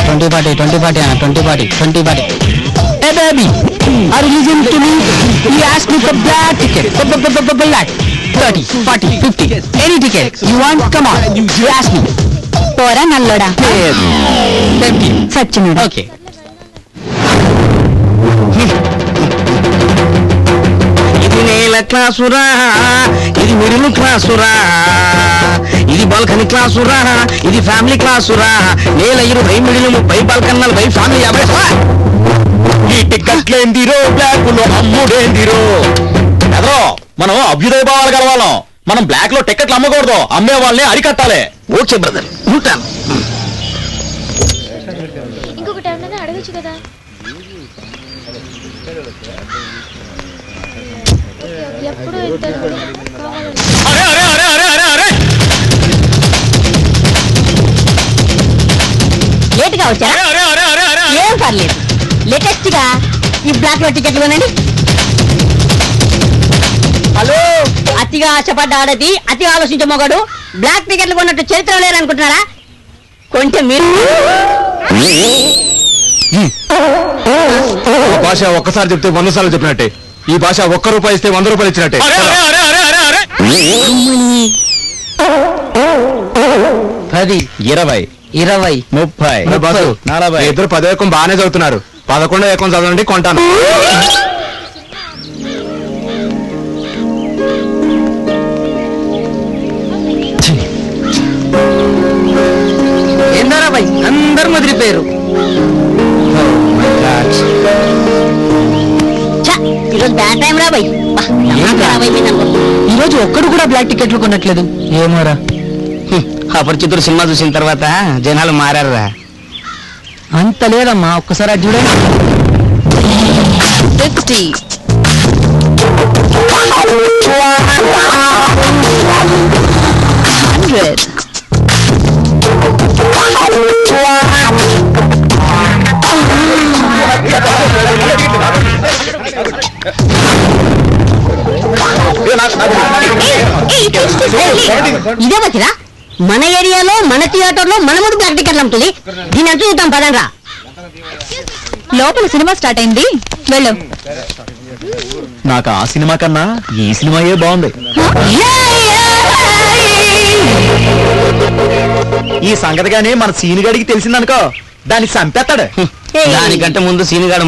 20 40 20 40 20 40 20 40. Hey baby, are you listening to me? You asked me for black ticket. Black. 30, 40, 50. Any ticket you want? Come on. You ask me. Pora nalloda. Same team. Sachinu. Okay. ఇది నేల క్లాసురా, ఇది middle క్లాసురా, ఇది balcony క్లాసురా, ఇది family క్లాసురా. నేల 20 middle 30 బాల్కన్నలు 40 family 50. ఈ టికెట్లేందిరో black లో అమ్ముడేందిరో. Other మనం అభ్యుదయ భావాలు కలవాలం. మనం బ్లాక్ లో టికెట్లు అమ్మకూడదు, అమ్మే వాళ్ళని అరికట్టాలి. ఓకే బ్రదర్, ఉంటాను. ఇంకొకటి ఏమన్నా అడగచ్చు కదా. ఎప్పుడు లేట్గా వచ్చారా? ఏం పర్లేదు, లేటెస్ట్ గా ఈ బ్లాక్ లో టికెట్లు కొనండి. హలో, అతిగా ఆశపడ్డ ఆడది, అతిగా ఆలోచించే మొగడు బ్లాక్ టికెట్లు కొన్నట్టు చరిత్ర లేరనుకుంటున్నారా? కొంటే మీరు భాష ఒక్కసారి చెప్తే 100 సార్లు చెప్పినట్టే. ఈ భాష ₹1 ఇస్తే 100 రూపాయలు ఇచ్చినట్టే. 10 20 20 30 40. ఇద్దరు 10 ఏకం బాగానే చదువుతున్నారు. 11 ఏకం చదవండి, కొంటాను. ఏందారా భయ్, అందరు ముదిరిపోయారు. ఈరోజు బ్యాడ్ టైం రా బై. ఈరోజు ఒక్కడు కూడా బ్లాక్ టికెట్లు కొనట్లేదు. ఏమోరా, అపరిచితుడు సినిమా చూసిన తర్వాత జనాలు మారారా. అంత లేదమ్మా, ఒక్కసారి అది చూడండి. 60 100 ఇదే వచ్చిరా మన ఏరియాలో మన థియేటర్లో మన ముందు బ్లాక్ టికెట్లు అమ్ముతుంది. దీని అంతా చూద్దాం పదండ్రా. లోపల సినిమా స్టార్ట్ అయింది, వెళ్ళు. నాకు ఆ సినిమా కన్నా ఈ సినిమాయే బాగుంది. ఈ సంగతిగానే మన సీనుగాడికి తెలిసిందనుకో, దాన్ని చంపేస్తాడు. దానికంటే ముందు సీనుగాడు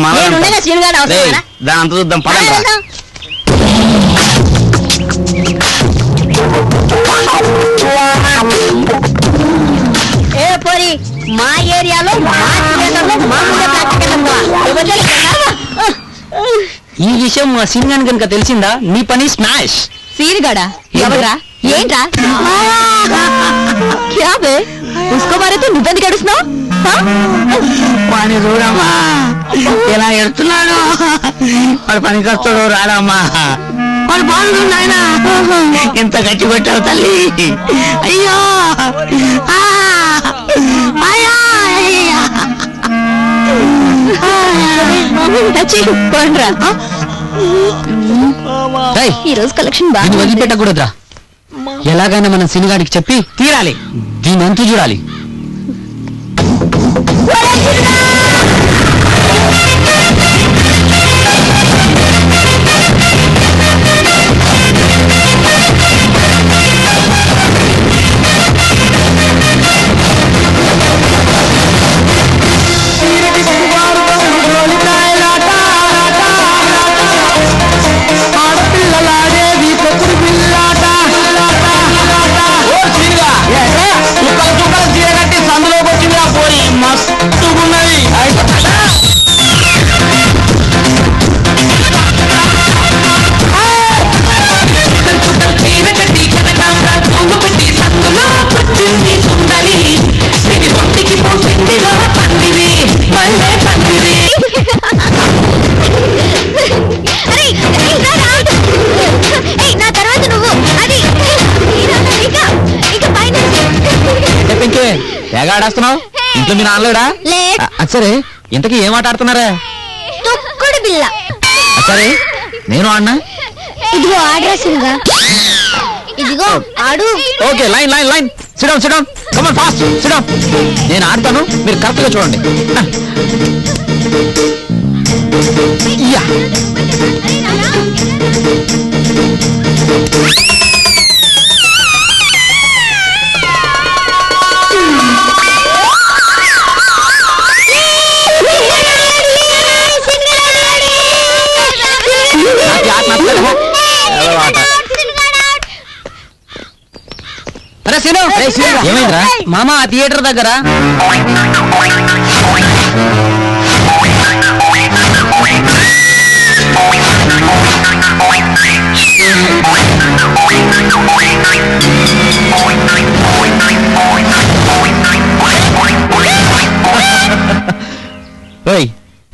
దాని అంత చూద్దాం పదండ్రా. ఏ పోరి, మా ఏరియాలో మా థియేటర్లో మా ముందే బ్లాక్ టికెట్లు అమ్ముతావా? ఈ విషయం మా సీనియర్ కనుక తెలిసిందా నీ పని స్మాష్. సీనుగాడా? ఎవరా? ఏంట్రా? క్యా బే, ఉస్కో మారే నువ్వెందుకు ఏడుస్తున్నావు? పని చూడమ్మా ఎలా ఎడుతున్నాడు. వాడు పనికి వస్తాడు రాడమ్మా. వాడు బాగుంది ఆయన, ఎంత గట్టి కొట్టావు తల్లి. అయ్యో ఈ రోజు కలెక్షన్ బాగా వదిలిపెట్టకూడదురా. ఎలాగైనా మనం సినిగాడికి చెప్పి తీరాలి. దీని అంతు చూడాలి. తెగ ఆడేస్తున్నావు. ఇంట్లో మీ నాన్నలేడా? సరే, ఇంతకీ ఏం ఆట ఆడుతున్నారా? తొక్కుడు బిళ్ళ. సరే, నేను ఆడినా. ఇదిగో ఆడరా. ఇదిగో ఆడు. Okay, line line line. Sit down sit down come on fast sit down. నేను ఆడతాను, మీరు కరెక్ట్ గా చూడండి. యా ఏమైందిరా మామ? ఆ థియేటర్ దగ్గర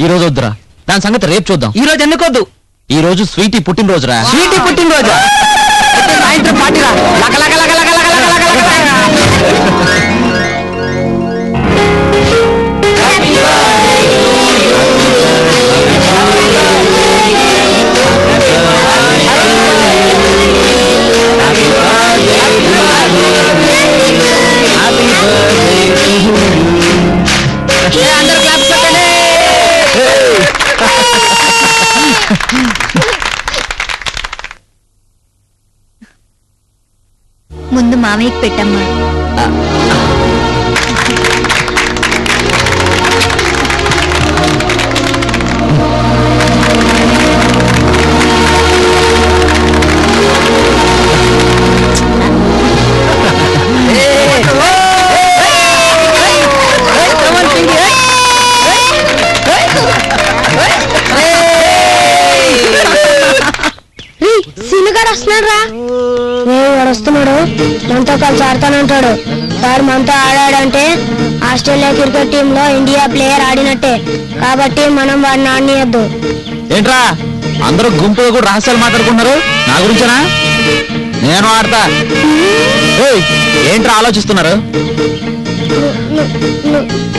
ఈ రోజు వద్దురా, దాని సంగతి రేపు చూద్దాం. ఈ రోజు ఎందుకొద్దు? ఈ రోజు స్వీటీ పుట్టినరోజురా. స్వీటీ పుట్టినరోజా? సాయంత్రం పార్టీరా. ముందు మామయ్యకి పెట్టమ్మా. సీనుగాడు వస్తున్నాడు రా. వస్తున్నాడు, మనతో కలిసి ఆడతానంటాడు. సార్ మనతో ఆడాడంటే ఆస్ట్రేలియా క్రికెట్ టీమ్ లో ఇండియా ప్లేయర్ ఆడినట్టే, కాబట్టి మనం వాడిని ఆడనీయద్దు. ఏంట్రా అందరూ గుంపులో కూడా రహస్యాలు మాట్లాడుకుంటున్నారు నా గురించేనా? నేను ఆడతా. ఏంట్రా ఆలోచిస్తున్నారు?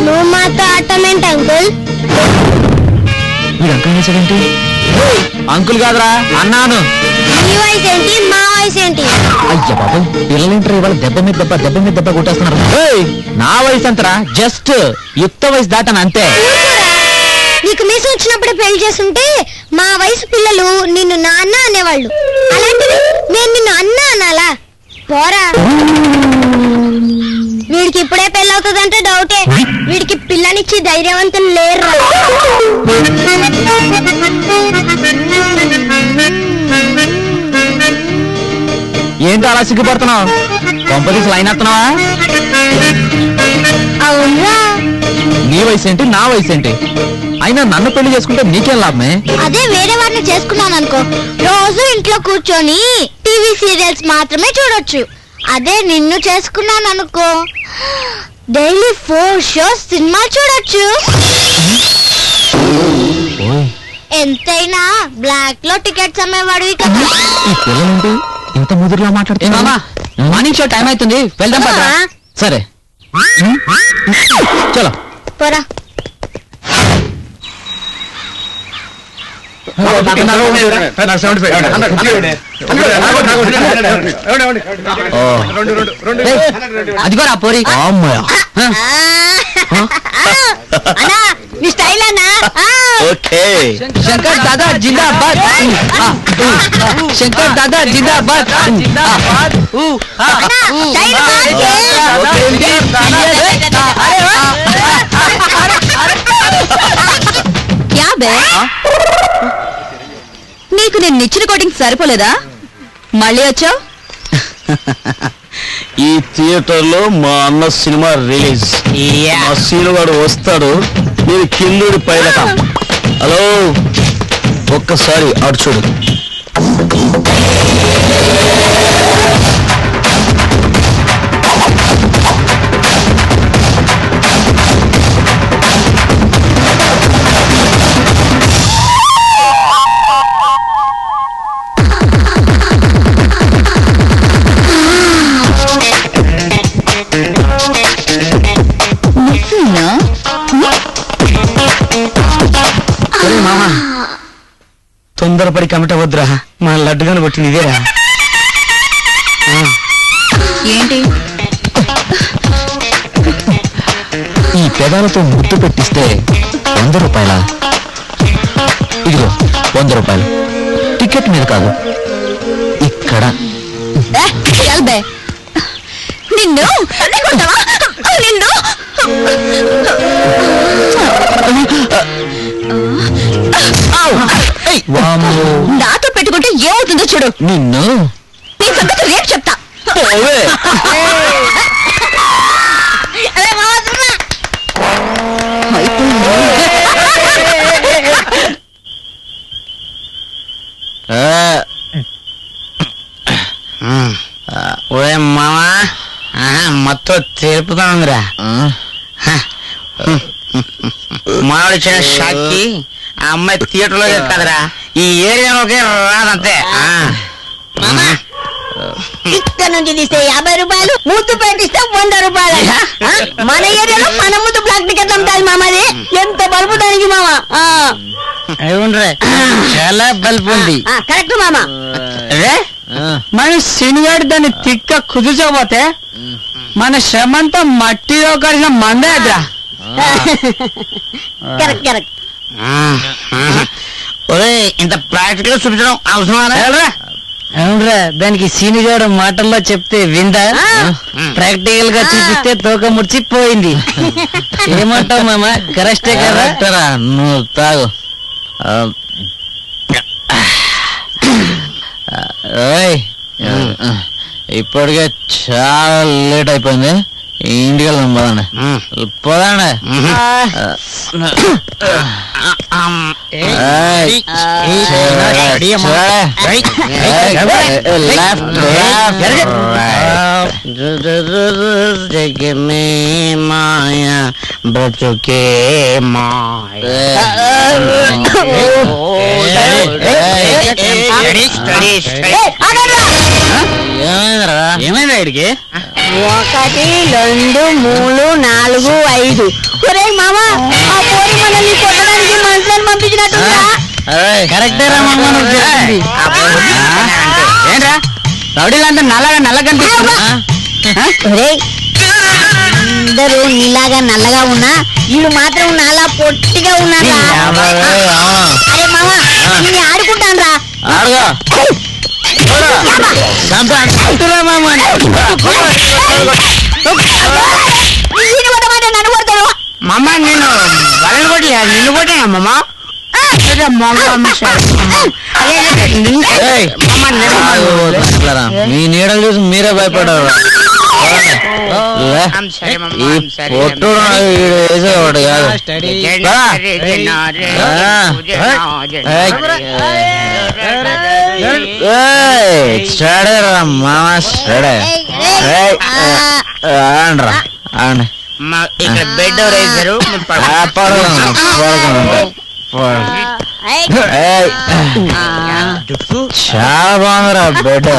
నువ్వు మాతో ఆడటమేంటి అంకుల్? వీడు అంకుల్ చేసాడేంటి? అంకుల్ కాదురా, అన్నాను. నీ వయసు ఏంటి, మా వయసు ఏంటి? అయ్య బాబు, పిల్లలేంటారు ఇవాళ దెబ్బ మీద దెబ్బ కొట్టేస్తున్నారు. నా వయసు అంతరా, జస్ట్ యుక్త వయసు దాటాను అంతే. నీకు మీసు వచ్చినప్పుడే పెళ్లి చేస్తుంటే మా వయసు పిల్లలు నిన్ను నాన్న అనేవాళ్ళు. అలాంటిది నేను నిన్ను అన్న అనాలా? పోరా. వీడికి ఇప్పుడే పెళ్లి అవుతుందంటే డౌటే. వీడికి పిల్లనిచ్చి ధైర్యవంతులు లేరు. ఏంటి అలా సిగ్గుపడుతున్నావు? కొంపదీసి లైన్ వస్తున్నావా? అవునా? నీ వయసు ఏంటి, నా వయసు ఏంటి? అయినా నన్ను పెళ్లి చేసుకుంటే నీకేం లాభమే? అదే వేరే వారిని చేసుకున్నాను అనుకో, రోజు ఇంట్లో కూర్చొని టీవీ సీరియల్స్ మాత్రమే చూడొచ్చు. అదే నిన్ను చేసుకున్నాను అనుకో, డైలీ 4 షోస్ సినిమా చూడొచ్చు. ఎంతైనా బ్లాక్ లో టికెట్స్ అమ్మేవాడివి కదా. ఈ పిల్లలేంటి ఇంత ముదురులా మాట్లాడుతున్నా? మార్నింగ్ షో టైం అవుతుంది, వెళ్దాం పద. సరే చలో పోరా. అదిగోరా పోరి. అన్నా నీ స్టైల్ అన్నా. శంకర్ దాదా జిందాబాద్, శంకర్ దాదా జిందాబాద్. నీకు నేను నిచ్చిన కోటింగ్ సరిపోలేదా? మళ్ళీ వచ్చావు? ఈ థియేటర్ లో మా అన్న సినిమా రిలీజ్. మా సీనుగాడు వస్తాడు, నేను కిందూడి పైలట. హలో, ఒక్కసారి అటు చూడు. మామా తొందరపడి కమిట వద్దురా, మన లడ్డుగాను కొట్టింది ఇదేరా. ఏంటి పెదాలతో ముద్దు పెట్టిస్తే 100 రూపాయల? ఇదిగో 100 రూపాయలు. టికెట్ మీద కాదు, ఇక్కడ. నిన్ను నిన్ను నాతో పెట్టుకుంటే ఏమవుతుందో చూడు. నిన్ను నీ సంగతి రేపు చెప్తా. ఒరే మామా, మొత్తం తెలుపుతాందిరా. మామిడి చిన్న షాక్కి ఆ అమ్మాయి థియేటర్లో కదరా, ఈ ఏరియాలోకే రాదంతే. ఇక్కడ నుంచి తీస్తే 50 రూపాయలు, ముద్దు పెట్టిస్తే 100 రూపాయలు. మన ఏరియాలో మన ముద్దు బ్లాక్ టికెట్ అమ్ముతాది మామది. ఎంత బల్బు దానికి మామ. చాలా బల్బు ఉంది. కరెక్ట్ మామ. మన సినిగాడు దాన్ని తిక్క కుదుర్చకపోతే మన శ్రమంతా మట్టిలో కలిసిన మందేద్రా. Correct correct. ఒరే, ఇంత ప్రాక్టికల్ చూపించడం అవసరమా? అవునరా, దానికి సీనిగాడు మాటల్లో చెప్తే విందా? ప్రాక్టికల్ గా చూపిస్తే తోక ముడిచిపోయింది. ఏమంటావు మామ? కరెక్టే కదా? నువ్వు తాగు. ఇప్పటికే చాలా లేట్ అయిపోయింది, ఇంటికి వెళ్దాం. పోదండి మాయా బ్రతుకే ఏమైందా ఇడికి? 1 2 3 4 5. ఒరే మామ, ఆ పోరి మనల్ని కొట్టడానికి మనుషులను పంపించినట్టుందా? కరెక్టేరా మామ. ఏంట్రా రౌడీలంతా నల్లగా కనిపిస్తున్నా? అందరూ నీలాగా నల్లగా ఉన్నా, వీళ్ళు మాత్రం నాలా పొట్టిగా ఉన్నారా? అరే మామ, నీ ఆడుకుంటాను రా. నన్ను కొడతాడు మమ్మ. నేను వాళ్ళని కొట్టలే, నిన్ను కొట్టాను మమ్మ. మీ నీడలు చూసి మీరే భయపడారు. ఈ పొట్టు వేసేవాడు కాదు. స్టడే రా మామ, స్టడే. ఆండ్రా ఆండి. ఇక్కడ బెడ్ ఎవరు వేసారు? చాలా బాగుందిరా బెడ్.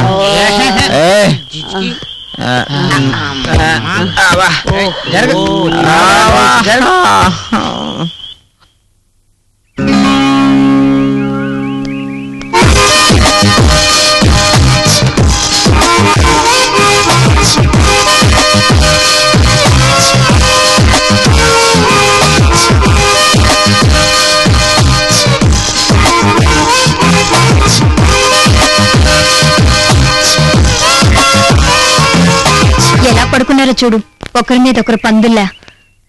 ఎలా పడుకున్నారో చూడు, ఒకరి మీద ఒకరు పందుల్లా.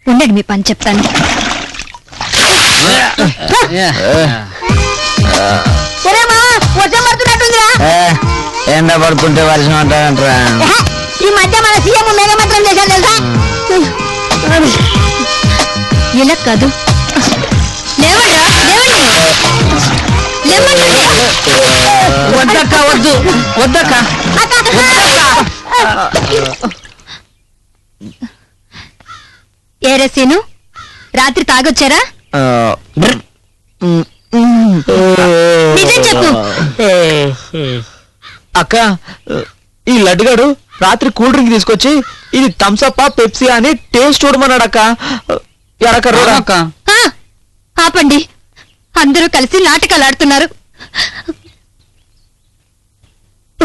ఉండండి, మీ పని చెప్తాను. ఎండ పడుకుంటే వర్షం అంటారంటరా. ఈ మధ్య మన సీఎం మేఘమంత్రం చేశారు తెలుసా? ఇలా కాదు, లేవండి లేవండి. వద్దక్క, వద్దక్క. ఏరే సీను, రాత్రి తాగొచ్చారా? నిజం చెప్పు. అక్క, ఈ లడ్డుగాడు రాత్రి కూల్ డ్రింక్ తీసుకొచ్చి ఇది థమ్సప్ పెప్సీ అని టేస్ట్ చూడమన్నాడు అక్క. ఆపండి, అందరూ కలిసి నాటకాలు ఆడుతున్నారు.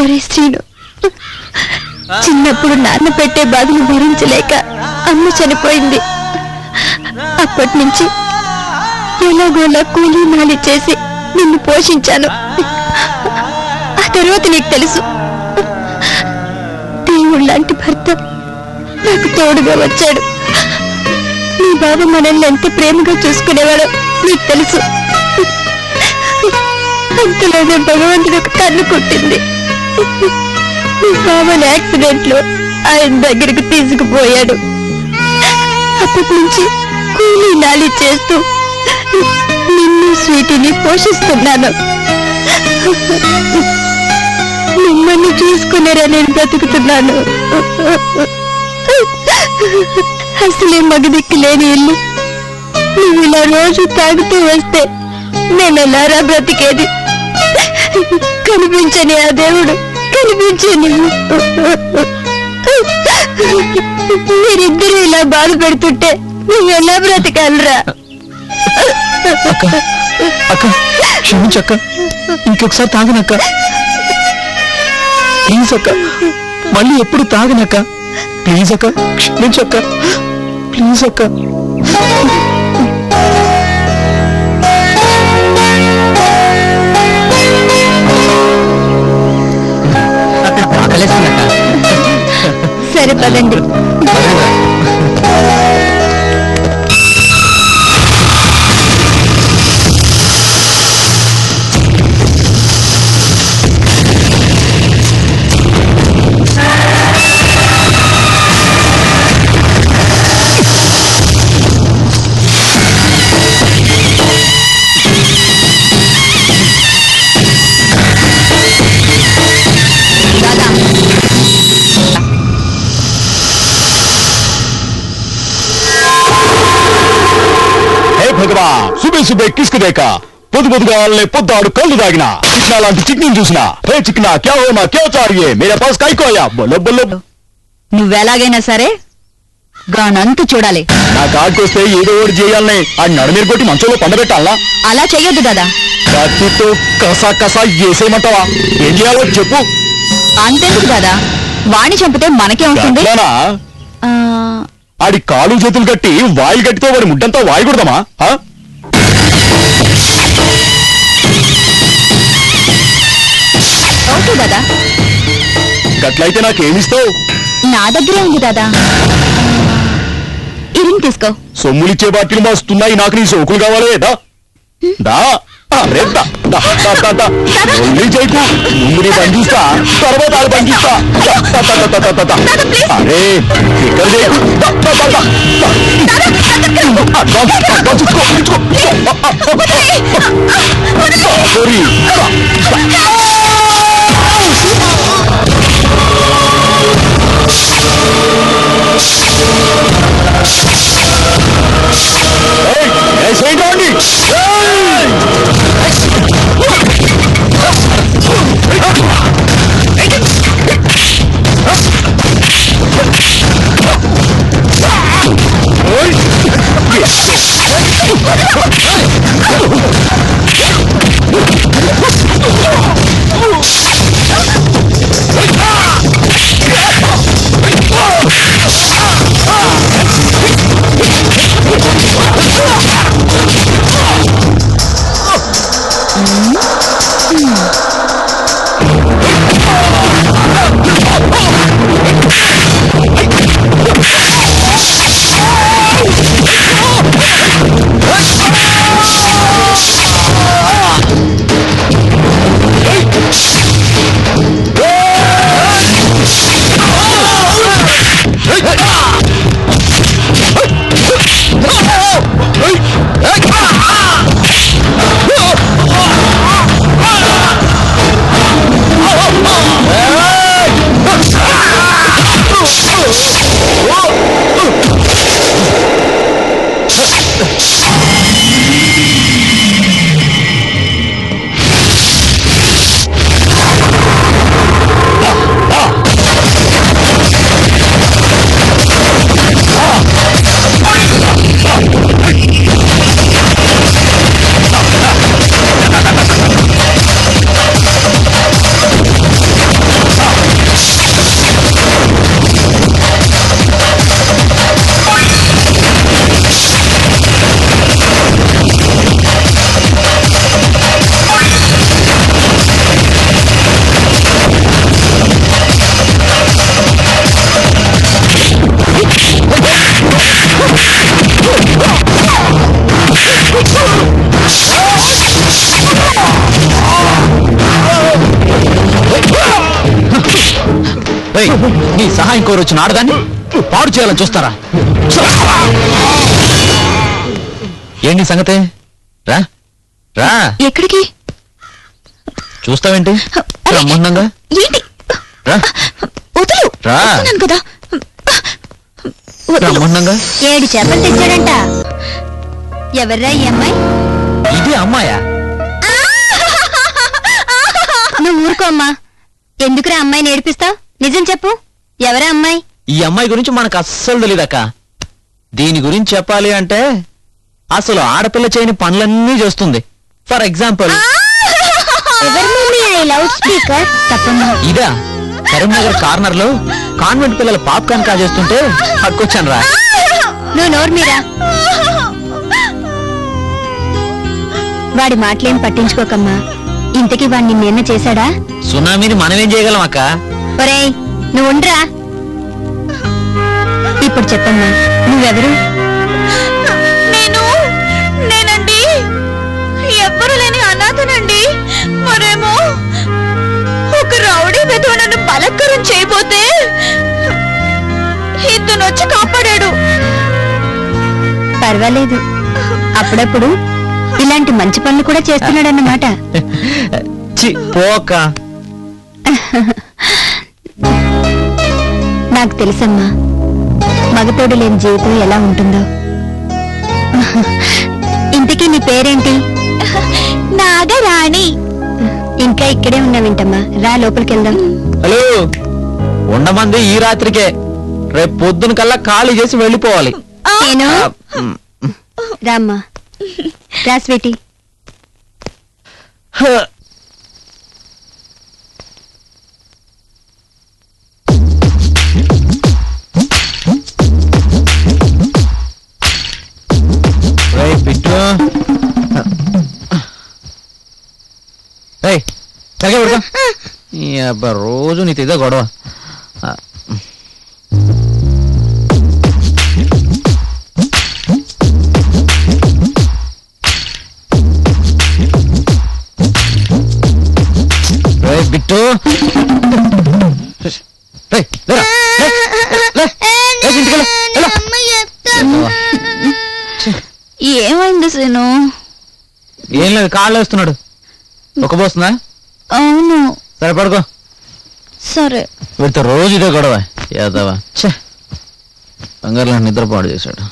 ఒరే శ్రీను, చిన్నప్పుడు నాన్న పెట్టే బాధను భరించలేక అమ్మ చనిపోయింది. అప్పటి నుంచి ఎలాగోలా కూలీ నాలి చేసి నిన్ను పోషించాను. ఆ తర్వాత నీకు తెలుసు, దేవుడు లాంటి భర్త నాకు తోడుగా వచ్చాడు. నీ బావ మనల్ని ఎంత ప్రేమగా చూసుకునేవాడో నీకు తెలుసు. అంతలోనే భగవంతుడు ఒక కన్ను కొట్టింది. నీ బావని యాక్సిడెంట్ లో ఆయన దగ్గరకు తీసుకుపోయాడు. అప్పటి నుంచి కూలీ నాలి చేస్తూ నిన్ను స్వీటీని పోషిస్తున్నాను. మిమ్మల్ని చూసుకునేరా నేను బ్రతుకుతున్నాను. అసలే మగదిక్కు లేని ఇల్లు నువ్వు ఇలా రోజు తాగుతూ వస్తే నేను ఎలారా బ్రతికేది? కనిపించని ఆ దేవుడు కనిపించని మీరిద్దరూ ఇలా బాధ పెడుతుంటే నువ్వు ఎలా బ్రతకాలరా? అక్క క్షమించక్క, ఇంకొకసారి తాగనక్క ప్లీజ్ అక్క, మళ్ళీ ఎప్పుడు తాగనక్క ప్లీజ్ అక్క, క్షమించక్క ప్లీజ్ అక్క. ఆకలేస్తుందక్క. సరే పదండి. సుబే సుబే కిస్కు దేక పొద్దుగా పొద్దాడు కళ్ళు తాగినా చిక్నా లాంటి చిక్ని చూసినా హే చిక్నా క్యా హోనా క్యా చారియే మేరా పాస్ కాయికోయా బొల్ల బొల్ల. నువ్వెలాగైనా సరే గానంతు చూడాలి. నా కాడికొస్తే ఏదో ఒకటి చేయాలనే ఆ నడుమీరు కొట్టి మంచంలో పండబెట్టాలా? అలా చెయ్యొద్దు దాదా. కత్తితో కసా కసా వేసేయమంటావా? ఏం చేయాలో చెప్పు. అంతెందుకు దాదా, వాణ్ణి చంపితే మనకే ఉంటుంది. ఆడి కాలు చేతులు కట్టి వాయిల్ గట్టితో వాడి ముడ్డంతా వాయకూడదమా? ఓకే దాదా. గట్లయితే నాకేమిస్తావు? నా దగ్గరే ఉంది దాదా, ఇరిని తీసుకో. సొమ్ములిచ్చే బాటిలు మస్తున్నాయి, నాకు నీ సోకులు కావాలే. దా దా రేద్దా చేయకు, ముందు నీ పని చూస్తా, తర్వాత ఆడు పని చూస్తా. అరే ఇక్కడ ఏంటండి నీ సహాయం కోరొచ్చిన ఆడదాన్ని పాడు చేయాలని చూస్తారా? ఏంటి సంగతే? రా రా. ఎక్కడికి? చూస్తావేంటి? రమ్మందంగా ఏంటి? రా వదులు. రా. వస్తున్నాను కదా. రమ్మందంగా. 7 చేపలు తెచ్చాడంట. ఎవర్రా ఈ అమ్మాయి? ఇది అమ్మాయా? నువ్వు ఊరుకో అమ్మా. ఎందుకురా అమ్మాయిని ఏడిపిస్తావు? నిజం చెప్పు, ఎవరా అమ్మాయి? ఈ అమ్మాయి గురించి మనకు అస్సలు తెలీదక్క. దీని గురించి చెప్పాలి అంటే అసలు ఆడపిల్ల చేయని పనులన్నీ చేస్తుంది. ఫర్ ఎగ్జాంపుల్ లౌడ్ స్పీకర్ తప్పమ్మా. ఇదా కరీంనగర్ కార్నర్ లో కాన్వెంట్ పిల్లల పాప్కార్న్ కాజేస్తుంటే పట్టుకొచ్చాను రా. నువ్వు నోరు మీరా. వాడి మాటలేం పట్టించుకోకమ్మా. ఇంతకీ వాడు నిన్నేన్న చేశాడా? సునామీని మనమేం చేయగలం అక్క? ఒరేయ్ నువ్వు ఉండరా. ఇప్పుడు చెప్పమ్మా, నువ్వెవరు? నేనండి ఎవ్వరు లేని అనాథనండి. మరేమో ఒక రౌడీ వెధవ నన్ను బలత్కారం చేయబోతే ఇతను వచ్చి కాపాడాడు. పర్వాలేదు, అప్పుడప్పుడు ఇలాంటి మంచి పనులు కూడా చేస్తున్నాడన్నమాట. పోక. నాకు తెలుసమ్మా, మగతోడు లేని జీవితం ఎలా ఉంటుందో. ఇంతకీ నీ పేరేంటి? నాగరాణి. ఇంకా ఇక్కడే ఉన్నావింటమ్మా, రా లోపలికి వెళ్దాం. హలో, ఉండమంది ఈ రాత్రికే. రేపు పొద్దున కల్లా ఖాళీ చేసి వెళ్ళిపోవాలి. నేను రామ్మా. రా స్వీటీ. బిట్టు రోజు నీతో ఇదే గొడవ. బిట్టు ఏమైంది సీను? ఏం లేదు, కాళ్ళు వేస్తున్నాడు. ఒక పోస్తుందా? అవును. సరే పడుకో. సరే. వీడితో రోజు ఇదే గొడవ. యాదవా బంగారులో నిద్రపాడు చేశాడు.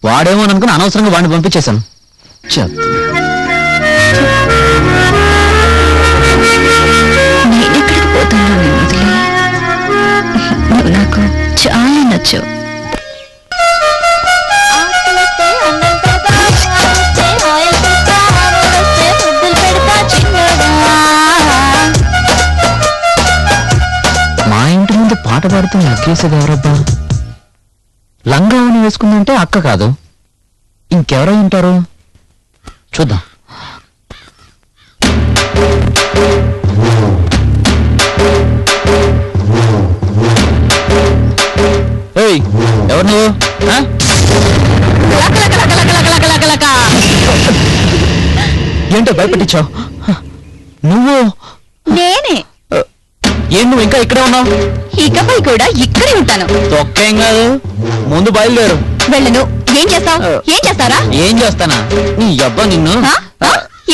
వాడేమో అనుకుని అనవసరంగా వాడిని పంపించేశాను. నేనెక్కడికి పోతాను? నువ్వు నాకు చాలా నచ్చావు. మా ఇంటి ముందు పాట పాడుతూ నగ్గేసేది ఎవరబ్బా? లంగావని వేసుకుందంటే అక్క కాదు, ఇంకెవరై ఉంటారు? చూద్దాం. ఏయ్, ఎవరు నువ్వు? ఏంటో భయపెట్టించావు? నువ్వు? నేనే. ఏం నువ్వు ఇంకా ఇక్కడే ఉన్నావు? ఇకపై కూడా ఇక్కడే ఉంటాను. తొక్కేం కాదు, ముందు బయలుదేరు. వెళ్ళను. ఏం చేస్తావు? ఏం చేస్తారా? ఏం చేస్తానా? నీ అబ్బా నిన్ను.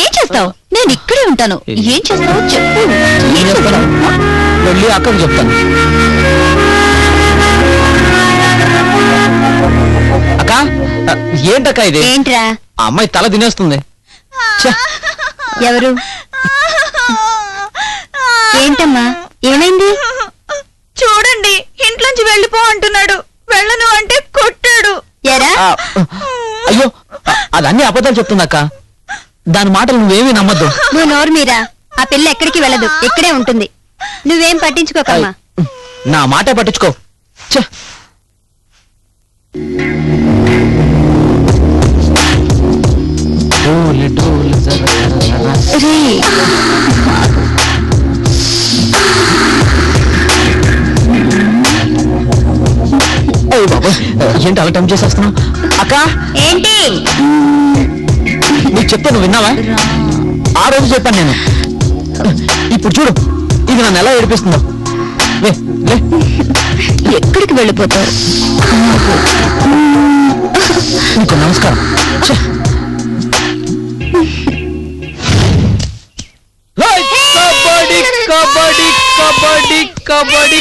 ఏం చేస్తావు? నేను ఇక్కడే ఉంటాను. ఏం చేస్తావు చెప్పు. ఏం చేస్తాను? వెళ్ళి అక్కడికి చెప్తాను. అక్క, ఏంటక్క ఇది? ఏంట్రా? ఆ అమ్మాయి తల తినేస్తుంది. ఎవరు? ఏంటమ్మా, ఏమైంది? చూడండి, ఇంట్లోంచి వెళ్ళిపో అంటున్నాడు. వెళ్ళను అంటే కొట్టాడు. ఎరా? అయ్యో, అదన్నీ అబద్ధాలు చెప్తుందక్క. దాని మాటలు నువ్వేమీ నమ్మద్దు. నువ్వు నోరు మీరా. ఆ పిల్ల ఎక్కడికి వెళ్ళదు, ఇక్కడే ఉంటుంది. నువ్వేం పట్టించుకోకమ్మా. నా మాటే పట్టించుకో. బాబు ఏంటి అలా టైం చేసేస్తున్నావు? అక్క ఏంటి? నీకు చెప్తే నువ్వు విన్నావా? ఆ రోజు చెప్పాను నేను. ఇప్పుడు చూడు ఇది నన్ను ఎలా ఏడిపిస్తుందో. ఎక్కడికి వెళ్ళిపోతావు? నీకు నమస్కారం. Kabaddi kabaddi kabaddi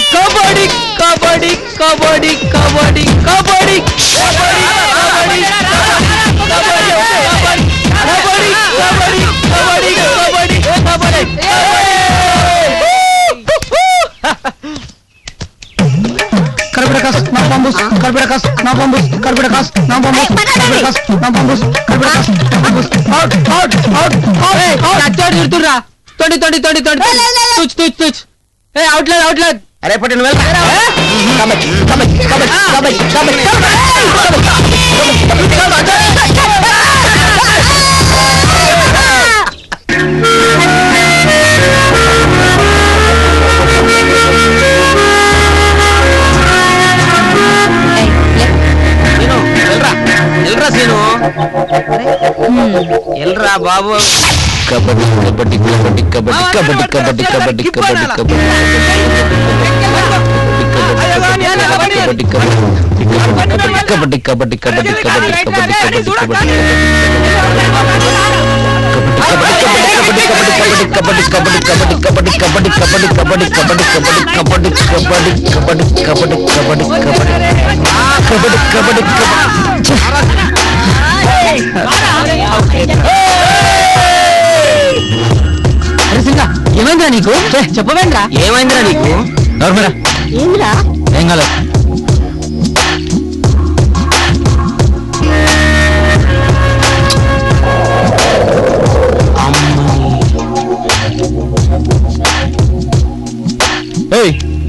kabaddi kabaddi kabaddi kabaddi kabaddi Carpetacas, no bambus, carpetacas, no bambus, carpetacas, no bambus, carpetacas, no bambus, carpetacas, no bambus. Out, out, out, out. Hey, out irturra. 20. Tuch. Hey, outlet. అరే పట్టి నువ్వు ఎల్రా బాబు. కబడ్డీ కబడ్డీ కబడ్డీ కబడ్డీ కబడ్డీ కబడ్డీ కబడ్డీ కబడ్డీ కబడ్డీ కబడ్డీ కబడ్డీ ఏమైందిరా నీకు? చెప్పవేంద్రా ఏమైందిరా నీకు? నోర్మరా ఏంద్రా? ఏం కాలేదు.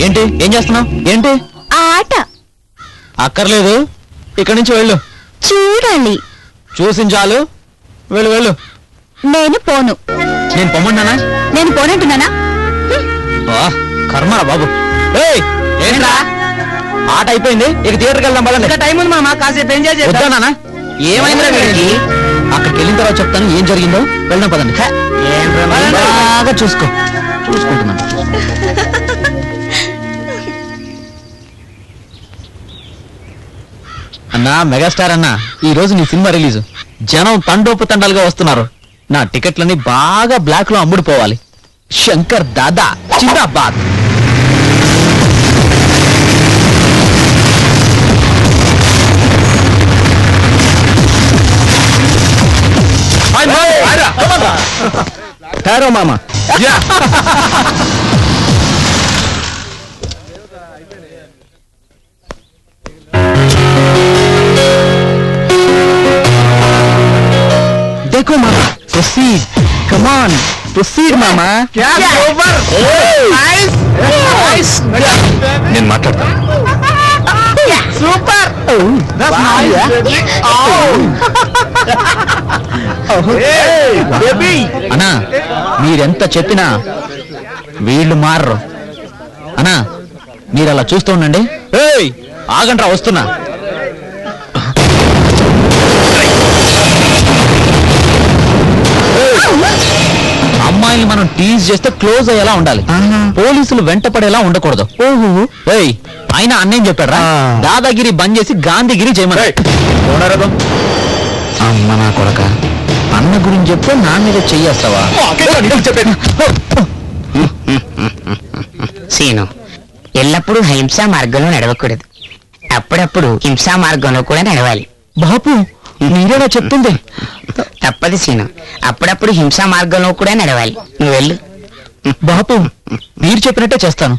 ఏంటి ఏం చేస్తున్నావు? ఏంటి ఆట అక్కర్లేదు, ఇక్కడి నుంచి వెళ్ళు. చూడాలి. చూసించాలు, వెళ్ళు. నేను పోను. నేను పొమ్మంటానా? నేను పోనంటున్నానా? కర్మరా బాబు. ఏంట్రా ఆట అయిపోయింది, ఇక థియేటర్కి వెళ్దాం పదండి. ఇంకా టైం ఉంది మామ, కాసేపు ఎంజాయ్ చేద్దాం. వద్దానా? ఏమైందిరా వీడికి? అక్కడికి వెళ్ళిన తర్వాత చెప్తాను ఏం జరిగిందో. వెళ్దాం పదండి. బాగా చూసుకుంటున్నాను. అన్నా మెగాస్టార్ అన్నా, ఈ రోజు నీ సినిమా రిలీజ్. జనం తండోపతండాలుగా వస్తున్నారు. నా టికెట్లన్నీ బాగా బ్లాక్ లో అమ్ముడుపోవాలి. శంకర్ దాదా జిందాబాద్. హలో మామా. देखो मामा, proceed, come on, proceed मामा. నేను మాట్లాడతాను. సూపర్. అన్నా మీరెంత చెప్పినా వీళ్ళు మారరు. అన్నా మీరు అలా చూస్తూ ఉండండి. ఆగండ్రా, వస్తున్నా. అమ్మాయిని మనం టీజ్ చేస్తే క్లోజ్ అయ్యేలా ఉండాలి. పోలీసులు వెంటపడేలా ఉండకూడదు. అయినా అన్నేం చెప్పాడు రా, దాదాగిరి బంద్ చేసి గాంధీగిరి చేయమని. అమ్మ నా కొడక, అన్న గురించి చెప్తే నా మీద చెయ్యేస్తావా? సీను, ఎల్లప్పుడూ హింసా మార్గంలో నడవకూడదు, అప్పుడప్పుడు హింసా మార్గంలో కూడా నడవాలి. బాపు మీరేనా చెప్తుంది? తప్పదు సీను, అప్పుడప్పుడు హింసా మార్గంలో కూడా నడవాలి. నువ్వు వెళ్ళు. బాపు మీరు చెప్పినట్టే చేస్తాను.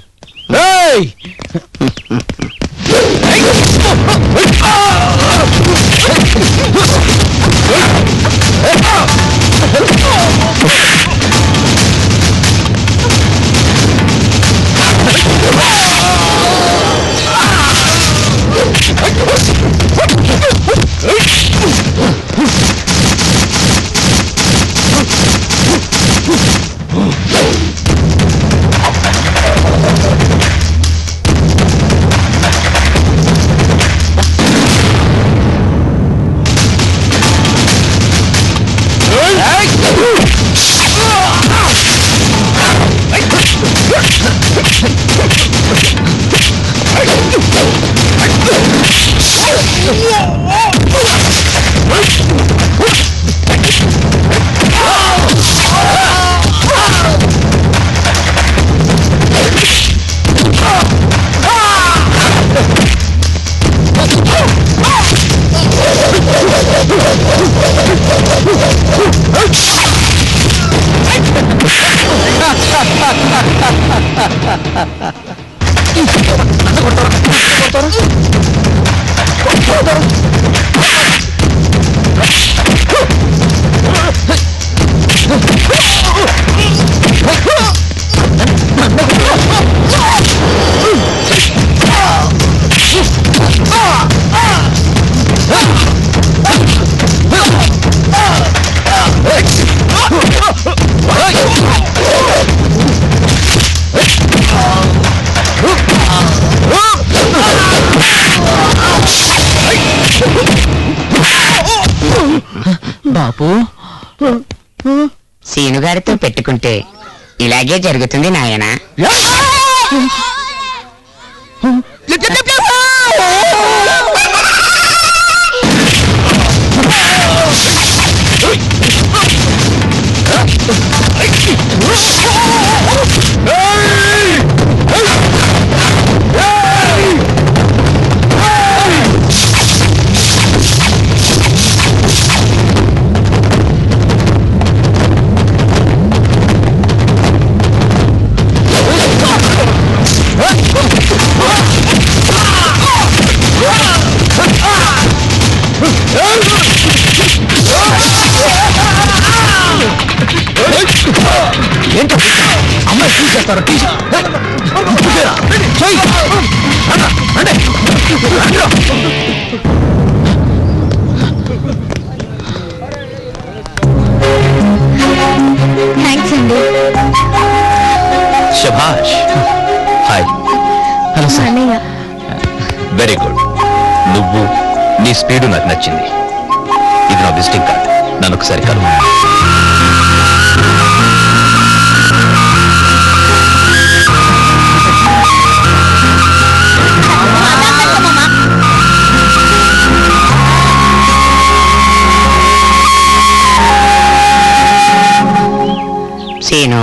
బాపు సీనుగారితో పెట్టుకుంటే ఇలాగే జరుగుతుంది నాయనా. ఏంటో అమ్మాయి తీసేస్తారు థ్యాంక్స్ అండి. శభాష్. హాయ్. Hello sir. అన్నయ్య వెరీ గుడ్. నువ్వు నీ స్పీడు నాకు నచ్చింది. ఇది నా విజిటింగ్ కార్డ్. నన్ను ఒకసారి కలువు. సీను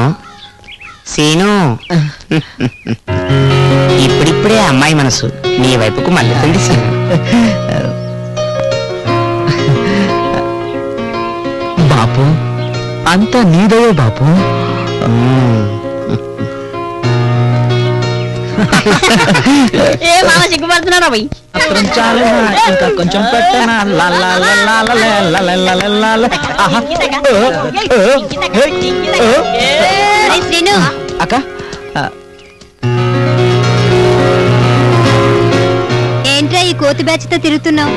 సీను ఇప్పుడిప్పుడే అమ్మాయి మనసు నీ వైపుకు మళ్ళీ సీను. బాపు అంతా నీదయో బాపు. ఏ మామ సిగ్గుపడుతున్నారా పోయి? ఇంకా కొంచెం పెట్టనా శ్రీను అక్క. ఏంట్రా ఈ కోతి బ్యాచ్ తో తిరుగుతున్నావు?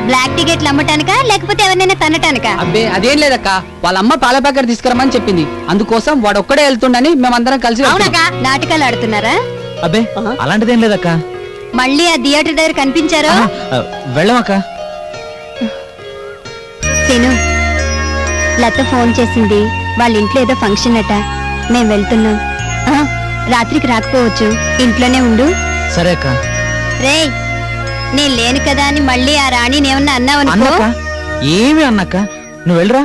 బ్లాక్ టికెట్లు అమ్మటానికా లేకపోతే ఎవరినైనా తన్నటానికా? అబ్బే అదేం లేదక్క, వాళ్ళ అమ్మ పాల ప్యాకెట్ తీసుకురమ్మని చెప్పింది. అందుకోసం వాడు ఒక్కడే వెళ్తుండని మేమందరం కలిసి అవునక్క. నాటకాలు ఆడుతున్నారా? అబ్బే అలాంటిదేం లేదక్క. మళ్ళీ ఆ థియేటర్ దగ్గర కనిపించారా? వెళ్ళమక్క. శను, లత ఫోన్ చేసింది. వాళ్ళ ఇంట్లో ఏదో ఫంక్షన్ అట. మేము వెళ్తున్నాం. రాత్రికి రాకపోవచ్చు. ఇంట్లోనే ఉండు. సరే అక్క. రేయ్, నేను లేను కదా అని మళ్ళీ ఆ రాణిని ఏమన్నా అన్నావనుకో. ఏమి అన్నక్క, నువ్వు వెళ్ళరా.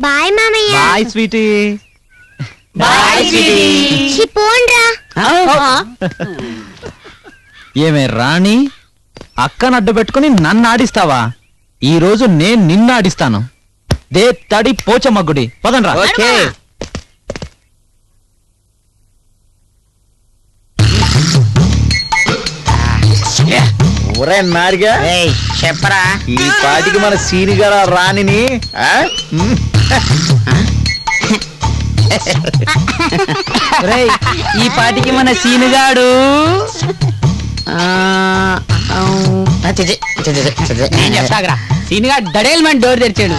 బాయ్ మామయ్య. Bye sweety. పోండ్రా. ఏమే రాణి, అక్కను అడ్డు పెట్టుకుని నన్ను ఆడిస్తావా? ఈ రోజు నేను నిన్ను ఆడిస్తాను. దే తడి పోచమ్మగుడి. పదండ్రా. ఓకే. ఒరే నారిగా, చెప్పరా. ఈ పాటికి మన సీనిగారు రాణిని ఈ పాటికి మన సీనుగాడు చెప్తాగరా. సీనుగాడు డడేల్మెంట్ డోర్ తెరిచాడు.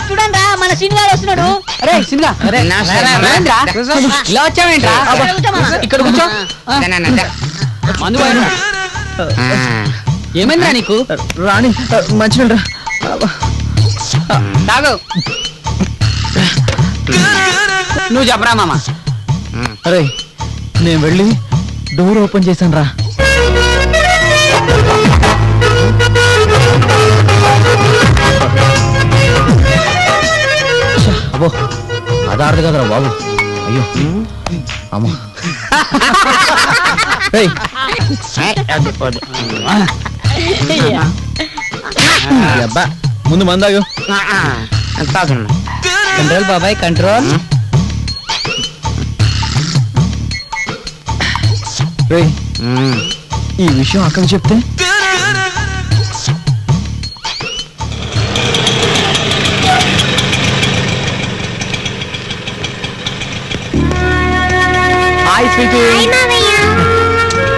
చూడండి, మన సీనియర్ వస్తున్నాడు. ఇలా వచ్చావేంట్రా? ఇక్కడ కూర్చో. మందు ఏమైందిరా నీకు? రాణి మంచిగా తాగు. నువ్వు చెప్పరా మామ. అరే నేను వెళ్ళి డోర్ ఓపెన్ చేశాను రా. అబ్బో అదారదు కదరా బాబు. అయ్యో అమ్మా. అబ్బా ముందు మందాగు. కంట్రోల్ బాబాయ్ కంట్రోల్. ఈ విషయం అక్కడికి చెప్తే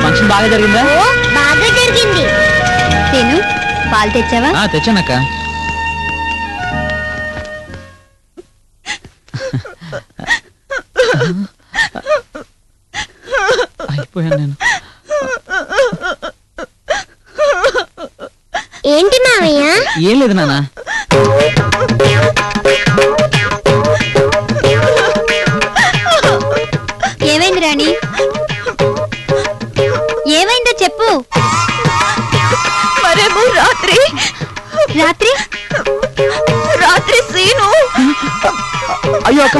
ఫంక్షన్ బాగా జరిగిందా? బాగా జరిగింది. తిను. పాలు తెచ్చావా? తెచ్చానక్క. అయిపోయాను నేను. ఏంటి మావయ్య? ఏం లేదు నాన్న. ఏమైంది రాణి? ఏమైందో చెప్పు. మరేమో రాత్రి రాత్రి రాత్రి సీను. అయ్యో అక్క,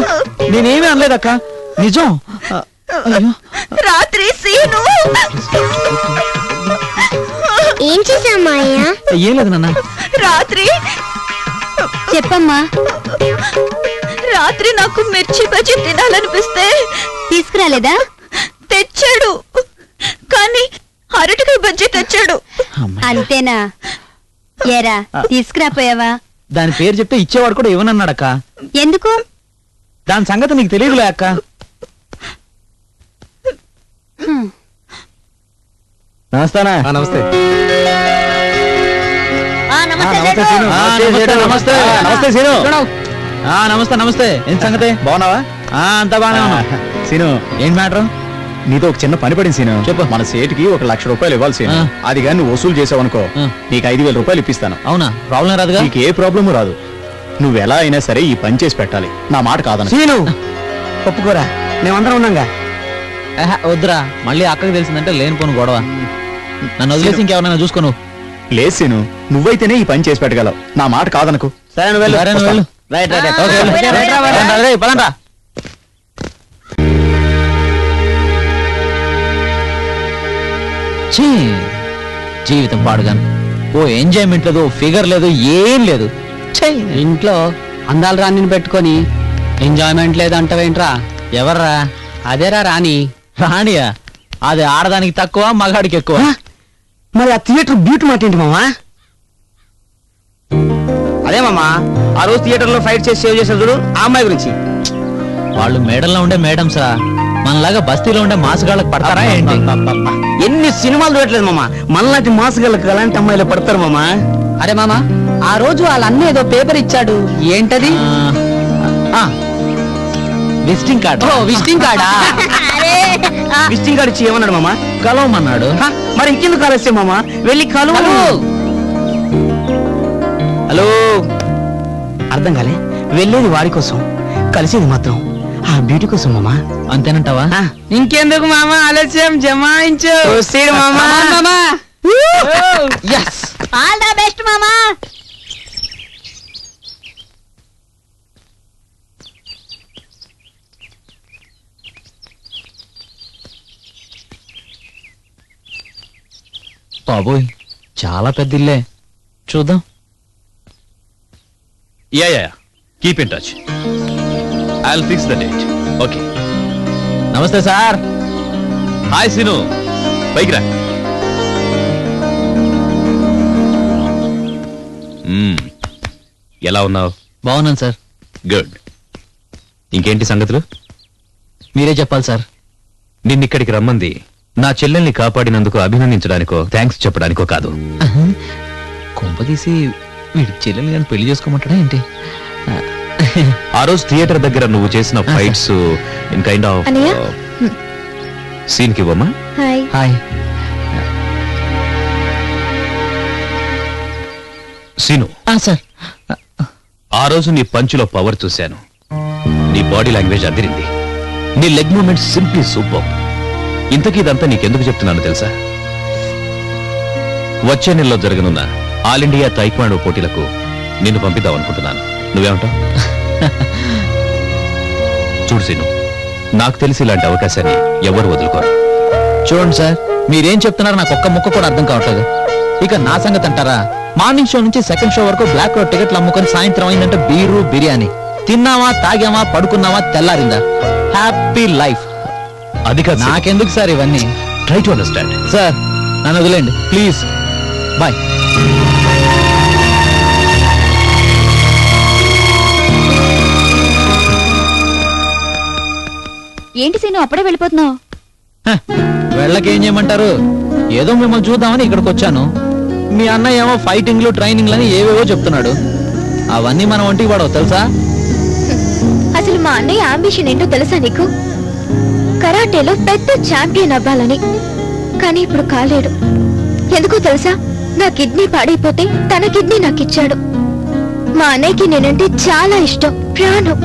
నేనేమీ అనలేదు అక్క, నిజం. అయ్యో, రాత్రి సీను. ఏం చేశావు మావయ్య? ఏం లేదు నాన్న. రాత్రి చెప్పమ్మా. రాత్రి నాకు మిర్చి బజ్జీ తినాలనిపిస్తే తీసుకురాలేదా? తెచ్చాడు, కానీ అరటికాయ బజ్జీ తెచ్చాడు. అంతేనా? ఏరా తీసుకురాపోయావా? దాని పేరు చెప్తే ఇచ్చేవాడు కూడా ఇవ్వనన్నాడక్క. ఎందుకు? దాని సంగతి నీకు తెలియదులే అక్క. నమస్తేనా? నమస్తే. నమస్తే నమస్తే సీను. నమస్తే నమస్తే. ఏం సంగతి? బాగున్నావా? అంతా బాగానే ఉన్నా. సీను, ఏంటి మ్యాటర్? నీతో ఒక చిన్న పని పడింది సీను. చెప్పు. మన సేటుకి 1,00,000 రూపాయలు ఇవ్వాలి సీను. అది కానీ నువ్వు వసూలు చేసావనుకో, నీకు 5,000 రూపాయలు ఇప్పిస్తాను. అవునా? ప్రాబ్లం రాదుగా? నీకు ఏ ప్రాబ్లము రాదు. నువ్వు ఎలా అయినా సరే ఈ పని చేసి పెట్టాలి. నా మాట కాదని. సీను ఒప్పుకోరా, మేమందరం ఉన్నాగా. వద్దురా, మళ్ళీ అక్కకి తెలిసిందంటే లేనిపోను గొడవ. నన్ను వదిలేసి ఇంకెవరైనా చూసుకోను. లేదు సీను, నువ్వైతేనే ఈ పని చేసి పెట్టగలవు. నా మాట కాదనకు. సరే నువ్వు వెళ్ళు. వెళ్ళు. Right right right. ఓకే, వెళ్ళు. పదండ్రా. ఛీ, జీవితం పాడుగాను. ఓ ఎంజాయ్మెంట్ లేదు, ఫిగర్ లేదు, ఏం లేదు. ఇంట్లో అందాల రాణిని పెట్టుకొని ఎంజాయ్మెంట్ లేదు అంటావేంట్రా? ఎవర్రా? అదేరా రాణి. రాణియా? అది ఆడదానికి తక్కువ, మగాడికి ఎక్కువ. మరి ఆ థియేటర్ బ్యూటీ మాట ఏంటి మామా? అదే మామా, ఆ రోజు థియేటర్ లో ఫైట్ చేసి సేవ్ చేసిన చూడు, ఆ అమ్మాయి గురించి. వాళ్ళు మేడల్లో ఉండే మేడమ్సా? మనలాగా బస్తీలో ఉండే మాసుగాళ్ళకి పడతారా ఏంటి? ఎన్ని సినిమాలు చూడట్లేదు మామా, మనలాంటి మాసుగాళ్ళకి అలాంటి అమ్మాయిలు పడతారు మామా. అరే మామా, ఆ రోజు వాళ్ళ అన్న ఏదో పేపర్ ఇచ్చాడు. ఏంటది? Visiting card. విజిటింగ్ కార్డా? విజిటింగ్ కార్డ్ ఇచ్చి ఏమన్నాడు మామా? కలవమన్నాడు. మరి ఇంకెందుకు కాలేస్తే మామా, వెళ్ళి కలువు. హలో, అర్థం కాలే. వెళ్ళేది వాడి కోసం, కలిసేది మాత్రం ఆ బ్యూటీ కోసం మామా. అంతేనంటావా? ఇంకెందుకు మామా ఆలస్యం, జమాయించు మామా. ఆల్ ద బెస్ట్ మామా. బాబోయ్, చాలా పెద్ద ఇల్లే. చూద్దాం. Yeah. Keep in touch. I'll fix the date. Okay. నమస్తే సార్. హాయ్ సీను, పైకి రా. ఎలా ఉన్నావు? బాగున్నాను సార్. గుడ్. ఇంకేంటి సంగతులు? మీరే చెప్పాలి సార్. నిన్నిక్కడికి రమ్మంది నా చెల్లెల్ని కాపాడినందుకు అభినందించడానికో థ్యాంక్స్ చెప్పడానికో కాదు. కొంపదీసి వీడి చెల్లెలు కానీ పెళ్లి చేసుకోమంటాడా ఏంటి? ఆ రోజు థియేటర్ దగ్గర నువ్వు చేసిన fights in kind of scene కి ఇవ్వమ్మా. హాయ్. సీను, సార్, ఆ రోజు నీ పంచులో పవర్ చూశాను. నీ బాడీ లాంగ్వేజ్ అదిరింది. నీ లెగ్ మూమెంట్ సింప్లీ సూపర్. ఇంతకీ ఇదంతా నీకెందుకు చెప్తున్నాను తెలుసా? వచ్చే నెలలో జరగనున్న ఆల్ ఇండియా తైక్వాండో పోటీలకు నిన్ను పంపిద్దాం అనుకుంటున్నాను. నువ్వేమంటావు? చూడు సీను, నాకు తెలిసి ఇలాంటి అవకాశాన్ని ఎవరు వదులుకోరు. చూడండి సార్, మీరేం చెప్తున్నారో నాకు ఒక్క ముక్క కూడా అర్థం కావట్లేదు. ఇక నా సంగతి అంటారా? మార్నింగ్ షో నుంచి సెకండ్ షో వరకు బ్లాక్ రోడ్ టికెట్లు అమ్ముకొని సాయంత్రం అయిందంటే బీరు బిర్యానీ తిన్నావా, తాగామా, పడుకున్నావా, తెల్లారిందా, హ్యాపీ లైఫ్. అది కాదు, నాకెందుకు సార్ ఇవన్నీ? Try to understand. సార్, నన్ను వదిలేండి ప్లీజ్. బాయ్. ఏంటి సీను అప్పుడే వెళ్ళిపోతున్నావు? వెళ్ళకేం చేయమంటారు? ఏదో మిమ్మల్ని చూద్దామని ఇక్కడికి వచ్చాను. మీ అన్నయ్య ఏమో ఫైటింగ్లు ట్రైనింగ్లు అని ఏవేవో చెప్తున్నాడు. అవన్నీ మనం ఒంటికి పడవు తెలుసా? అసలు మా అన్నయ్య అంబిషన్ ఏంటో తెలుసా నీకు? కరాటేలో పెద్ద ఛాంపియన్ అవ్వాలని. కానీ ఇప్పుడు కాలేడు. ఎందుకో తెలుసా? నా కిడ్నీ పాడైపోతే తన కిడ్నీ నాకు ఇచ్చాడు. మా అన్నయ్యకి నేనంటే చాలా ఇష్టం, ప్రాణం.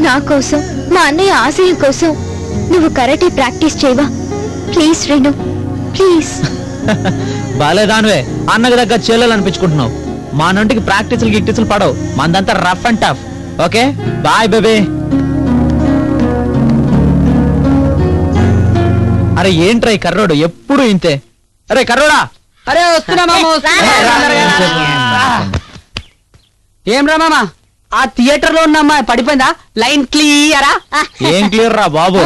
నా కోసం, మా అన్నయ్య ఆశయం కోసం నువ్వు కరాటే ప్రాక్టీస్ చేయవా? Please Srinu, please. బాలేదానువే, అన్నకు దగ్గర చెల్లెలు అనిపించుకుంటున్నావు. మా నొంటికి ప్రాక్టీసులు గిక్టీసులు పడవు, మందంతా rough and tough. Okay bye baby. అరే ఏంట్రా ఈ కర్రోడు ఎప్పుడు ఇంతే. అరే కర్రోడా, అరే వస్తున్నా మామ. ఏం రా మామ, ఆ థియేటర్ లో ఉన్న అమ్మాయి పడిపోయిందా? లైన్ క్లియరా? ఏం క్లియర్ రా బాబు,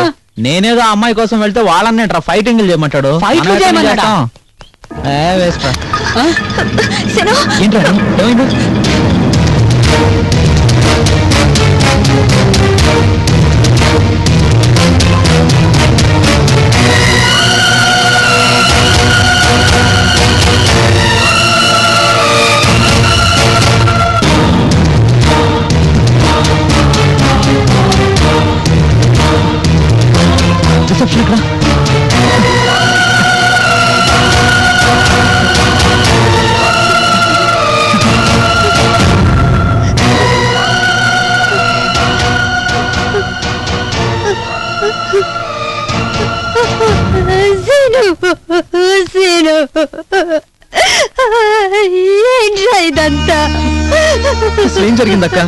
నేనేదో అమ్మాయి కోసం వెళ్తే వాళ్ళని ఫైటింగ్ చేయమంటాడు. ఫైట్ చేయమంటాడా? ఏంట్రా ఏమైంది? ఏంట్రా ఇదంతా? ఏం జరిగిందక్క?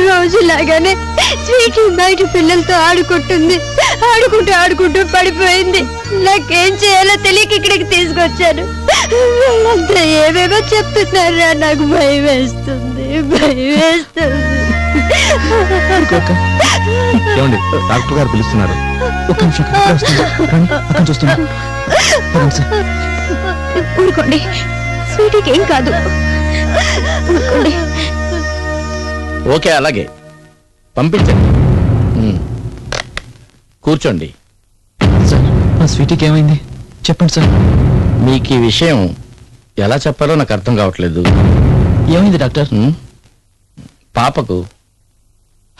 రోజులాగానే స్వీటీ బయట పిల్లలతో ఆడుకుంటుంది. ఆడుకుంటూ పడిపోయింది. నాకేం చేయాలో తెలియక ఇక్కడికి తీసుకొచ్చాను. వీళ్ళంతా ఏమేమో చెప్తున్నారా, నాకు భయం వేస్తుంది. డాక్టర్ గారు పిలుస్తున్నారు. ఒక్క నిమిషం చూస్తున్నా. ఊరుకోండి, స్వీటీకి ఏం కాదు. ఊరుకోండి. ఓకే అలాగే పంపించండి. కూర్చోండి. సార్ మా స్వీటీకి ఏమైంది చెప్పండి సార్. మీకు ఈ విషయం ఎలా చెప్పాలో నాకు అర్థం కావట్లేదు. ఏమైంది డాక్టర్? పాపకు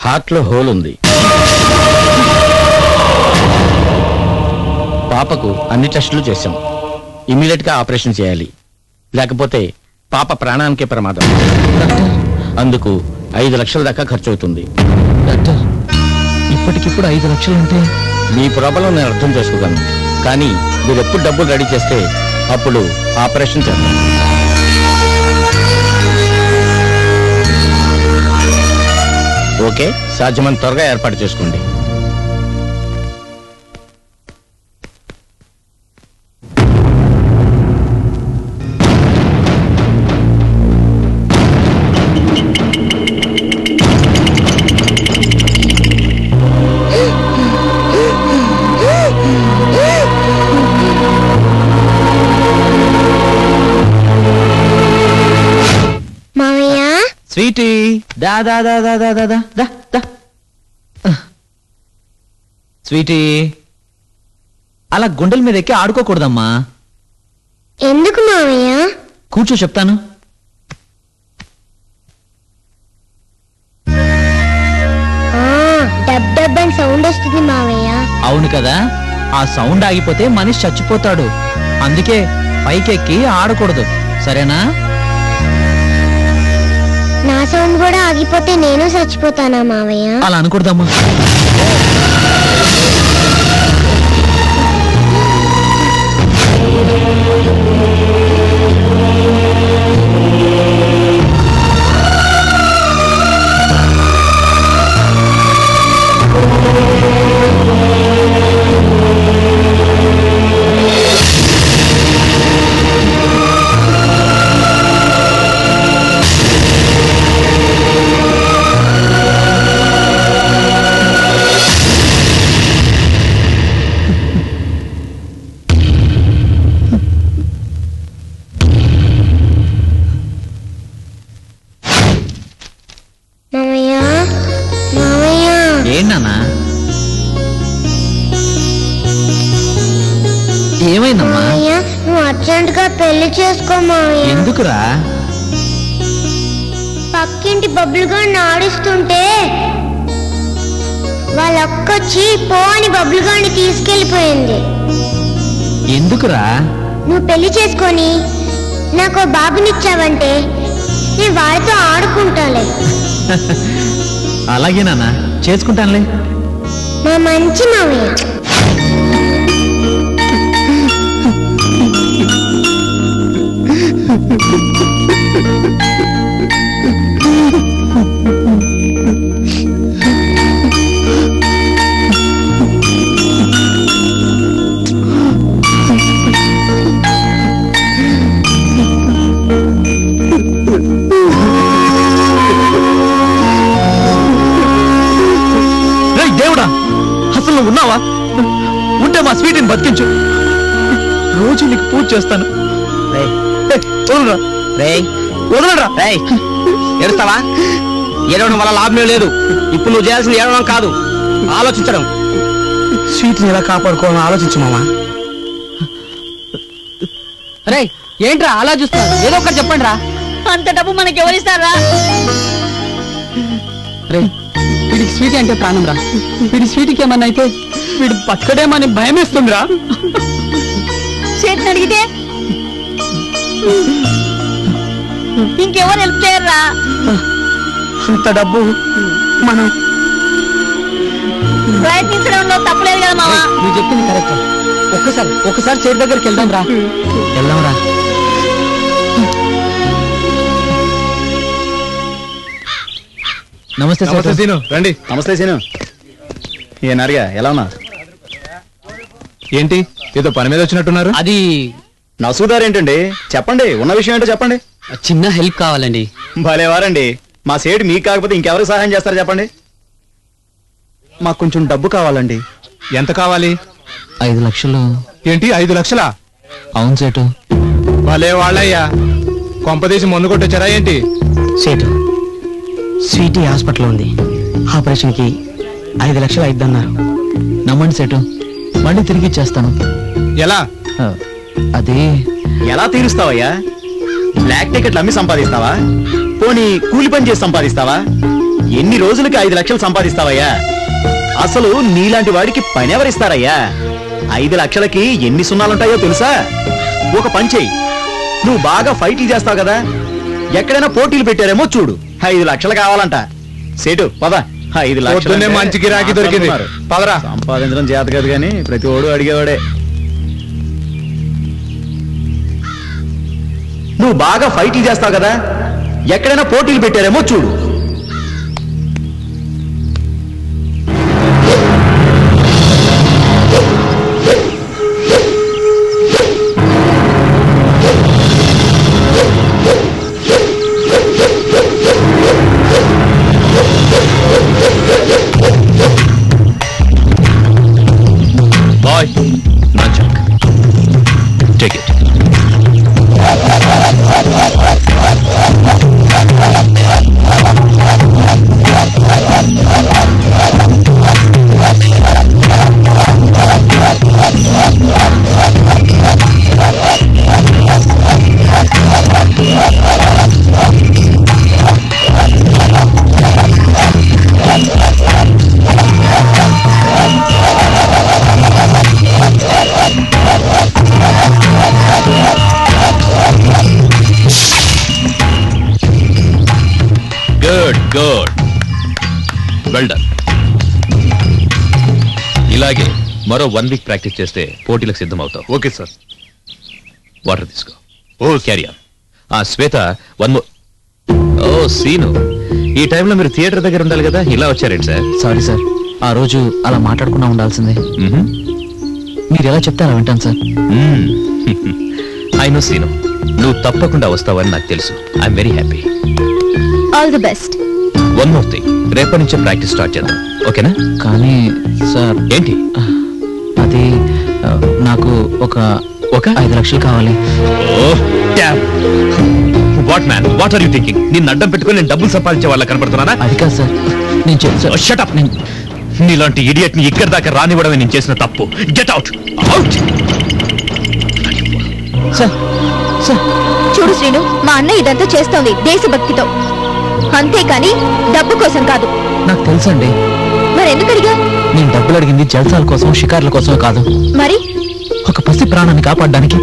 హార్ట్లో హోల్ ఉంది. పాపకు అన్ని టెస్టులు చేశాం. ఇమ్మీడియట్ గా ఆపరేషన్ చేయాలి, లేకపోతే పాప ప్రాణానికే ప్రమాదం. అందుకు 5 లక్షల దాకా ఖర్చు అవుతుంది. డాక్టర్ ఇప్పటికిప్పుడు 5 లక్షలు అంటే? మీ ప్రాబ్లం నేను అర్థం చేసుకోగలను, కానీ మీరు ఎప్పుడు డబ్బులు రెడీ చేస్తే అప్పుడు ఆపరేషన్ చేస్తాం. ఓకే, సాధ్యమైనంత త్వరగా ఏర్పాటు చేసుకోండి. స్వీటీ దా దా దా దా దా దా దా దా. స్వీటీ అలా గుండెల మీద ఎక్కి ఆడుకోకూడదమ్మా. ఎందుకు మావయ్య? కూర్చో చెప్తాను. డబ్ డబ్ అని సౌండ్ వస్తుంది మావయ్య. అవును కదా, ఆ సౌండ్ ఆగిపోతే మనిషి చచ్చిపోతాడు. అందుకే పైకెక్కి ఆడకూడదు, సరేనా? నా సౌండ్ కూడా ఆగిపోతే నేను చచ్చిపోతానా మావయ్య? అలా అనకూడదమ్మా. ఏంటన్నా ఏమైందమ్మా? నువ్వు అర్జెంట్ గా పెళ్లి చేసుకో మావయ్య. ఎందుకురా? పక్కింటి బబ్బులుగా ఆడిస్తుంటే వాళ్ళ అక్కొచ్చి పో అని బబ్బులుగాని తీసుకెళ్లిపోయింది. ఎందుకురా? నువ్వు పెళ్లి చేసుకొని నాకు బాబునిచ్చావంటే నేను వాడితో ఆడుకుంటాలే. అలాగే నాన్న, చేసుకుంటానులే. మా మంచి మావయ్య. దేవుడా, అసలు నువ్వు ఉన్నావా? ఉంటే మా స్వీటీని బతికించు. రోజు నీకు పూజ చేస్తాను. వదలరా. ఏడుస్తావా? ఏడవడం వల్ల లాభమే లేదు. ఇప్పుడు నువ్వు చేయాల్సింది ఏడవడం కాదు, ఆలోచించడం. స్వీట్ని ఎలా కాపాడుకోవాలని ఆలోచించు మామా. రే ఏంట్రా అలా చూస్తున్నారు? ఏదో ఒకటి చెప్పండి రా. అంత డబ్బు మనకి ఎవరిస్తారా? రే వీడికి స్వీట్ అంటే ప్రాణం రా. వీడి స్వీట్కి ఏమన్నా అయితే వీడు బతకడేమని భయమేస్తుందిరా. చేతిని అడిగితే ఇంకెవరు హెల్ప్ చేయరా? అంత డబ్బు మనం ప్రయత్నించడంలో తప్పలేదు కదా మావా. నువ్వు చెప్పింది కరెక్ట్. ఒక్కసారి చేతి దగ్గరికి వెళ్దాం రా. నమస్తే సీను, రండి. నమస్తే సీను. ఏనారుగా ఎలా ఉన్నా? ఏంటి ఏదో పని మీద వచ్చినట్టున్నారు? అది నసూదారేంటండి? చెప్పండి, ఉన్న విషయం ఏంటో చెప్పండి. చిన్న హెల్ప్ కావాలండి. భలేవారండి. మా సేటు మీకు కాకపోతే ఇంకెవరికి సహాయం చేస్తారు చెప్పండి. మాకు కొంచెం డబ్బు కావాలండి. ఎంత కావాలి? 5 లక్షలు. ఏంటి 5 లక్షలా? అవును సేటు. భలే వాళ్ళయ్యా, కొంపదీసి మందు కొట్టొచ్చారా ఏంటి? సేటు, స్వీటీ హాస్పిటల్ ఉంది. ఆపరేషన్ కి 5 లక్షలు అయిద్దన్నారు. నమ్మండి సేటు, మళ్ళీ తిరిగి ఇచ్చేస్తాను. ఎలా? అది ఎలా తీరుస్తావయ్యా? బ్లాక్ టికెట్లు అమ్మి సంపాదిస్తావా? పోనీ కూలి పని చేసి సంపాదిస్తావా? ఎన్ని రోజులకి 5 లక్షలు సంపాదిస్తావయ్యా? అసలు నీలాంటి వాడికి పని ఎవరిస్తారయ్యా? 5 లక్షలకి ఎన్ని సున్నాలుంటాయో తెలుసా? ఒక పని చెయ్యి, నువ్వు బాగా ఫైట్లు చేస్తావు కదా, ఎక్కడైనా పోటీలు పెట్టారేమో చూడు. 5 లక్షలు కావాలంట. సేటు పద. 5 లక్షలు మంచి గిరాకీ దొరికింది, పదరా. సంపాదించడం చేత కాదు కానీ ప్రతి ఓడు అడిగేవాడే. నువ్వు బాగా ఫైట్లు చేస్తావు కదా, ఎక్కడైనా పోటీలు పెట్టారేమో చూడు. Boy take it. Good, well done. ఇలాగే మరో 1 వీక్ ప్రాక్టీస్ చేస్తే పోటీలకు సిద్ధమవుతావు. Okay sir. వాటర్ తీసుకో. ఓ క్యారీ ఆన్. శ్వేత, 1 మోర్. ఓ సీను, ఈ టైంలో మీరు థియేటర్ దగ్గర ఉండాలి కదా, ఇలా వచ్చారేంటి సార్? సారీ సార్, ఆ రోజు అలా మాట్లాడకుండా ఉండాల్సిందే. మీరు ఎలా చెప్తే అలా వింటాను సార్. ఐ నో సీను, నువ్వు తప్పకుండా వస్తావని నాకు తెలుసు. I'm very happy. All the best. 1 more thing, రేపటి నుంచే ప్రాక్టీస్ స్టార్ట్ చేద్దాం, ఓకేనా? కానీ సార్, ఏంటి? అది నాకు ఒక 5 లక్షలు కావాలి. What man, what are you thinking? నిన్ను అడ్డం పెట్టుకుని నేను డబ్బులు సంపాదించే వాళ్ళ కనపడుతున్నానా? అది కాదు సార్, నేను చెప్తాను. Shut up. నీలాంటి ఇడియట్ ని ఇక్కడి దాకా రానివ్వడమే నేను చేసిన తప్పు. Get out, out. Sir sir, చూడు శ్రీను, మా అన్న ఇదంతా చేస్తోంది దేశభక్తితో, అంతేకాని డబ్బు కోసం కాదు. నాకు తెలుసండి. మరెందుకు అడిగా? నేను డబ్బులు అడిగింది జల్సాల కోసం, షికార్ల కోసమే కాదు. మరి ఒక పసి ప్రాణాన్ని కాపాడడానికి.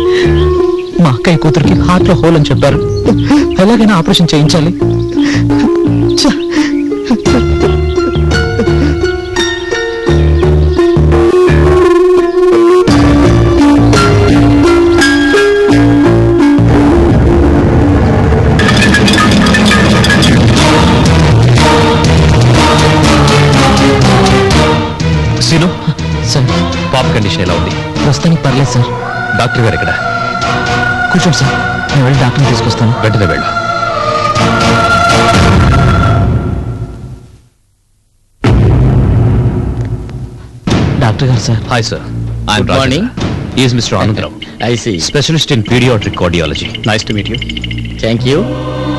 మా అక్కయ్య కూతురికి హార్ట్ లో హోల్ అని చెప్పారు. ఎలాగైనా ఆపరేషన్ చేయించాలి. సీను సార్, పాప కండిషన్ ఎలా ఉంది? ప్రస్తుతానికి పర్లేదు సార్. డాక్టర్ గారు ఎక్కడ? కూర్చోండి సార్, నేను వెళ్ళి డాక్టర్ని తీసుకొస్తాను. వెంటనే వెళ్ళు. డాక్టర్ గారు sir. Hi sir. Good morning. Is mister Anandarao, I see. Specialist in paediatric cardiology. Nice to meet you. Thank you.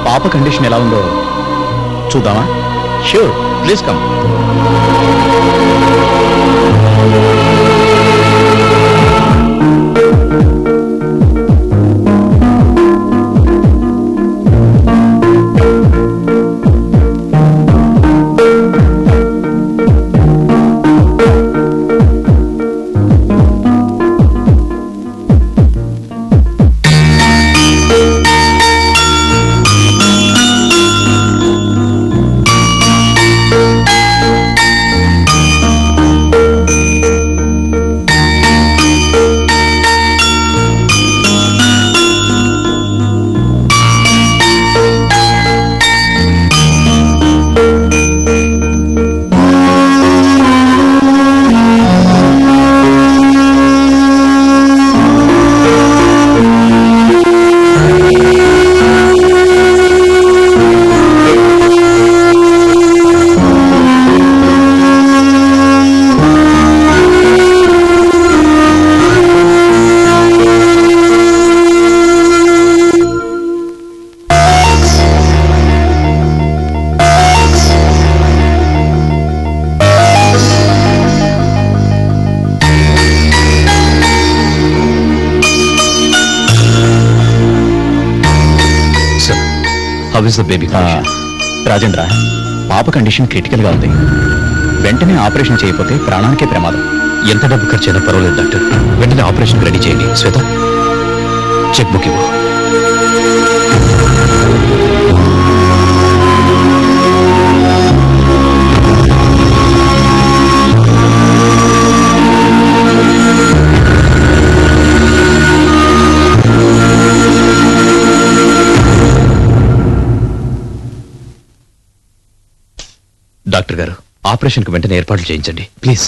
పాప కండిషన్ ఎలా ఉందో చూద్దామా? Sure. Please come. How is the baby? Rajendra, పాప కండిషన్ క్రిటికల్ గా ఉంది. వెంటనే ఆపరేషన్ చేయకపోతే ప్రాణానికే ప్రమాదం. ఎంత డబ్బు ఖర్చు అయినా పర్వాలేదు డాక్టర్, వెంటనే ఆపరేషన్ రెడీ చేయండి. శ్వేత, చెక్ బుక్ ఇవ్వు. డాక్టర్ గారు, ఆపరేషన్కి వెంటనే ఏర్పాట్లు చేయించండి please.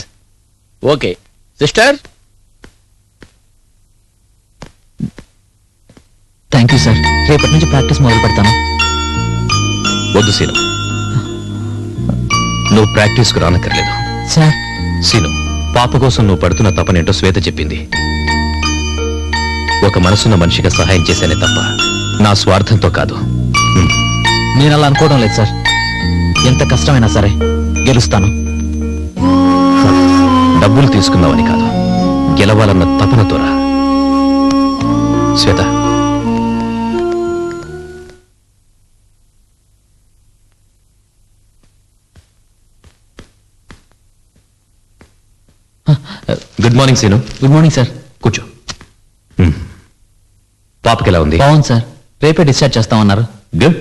Okay. Sister? Thank you sir. రేపటి నుంచి ప్రాక్టీస్ మొదలు పెడతాను. వద్దు సీను, నువ్వు ప్రాక్టీస్కు రానక్కర్లేదు. సార్, సీను, పాప కోసం నువ్వు పడుతున్న తపనేంటో శ్వేత చెప్పింది. ఒక మనసున్న మనిషిగా సహాయం చేశానే తప్ప నా స్వార్థంతో కాదు. నేను అలా అనుకోవడం లేదు సార్. ఎంత కష్టమైనా సరే గెలుస్తాను. డబ్బులు తీసుకుందామని కాదు, గెలవాలన్న తపనతో రా. Shweta, good morning Seenu. Good morning sir. కూర్చో. పాపకి ఎలా ఉంది? బాగుంది సార్. రేపే డిశ్చార్జ్ చేస్తామన్నారు. గుడ్.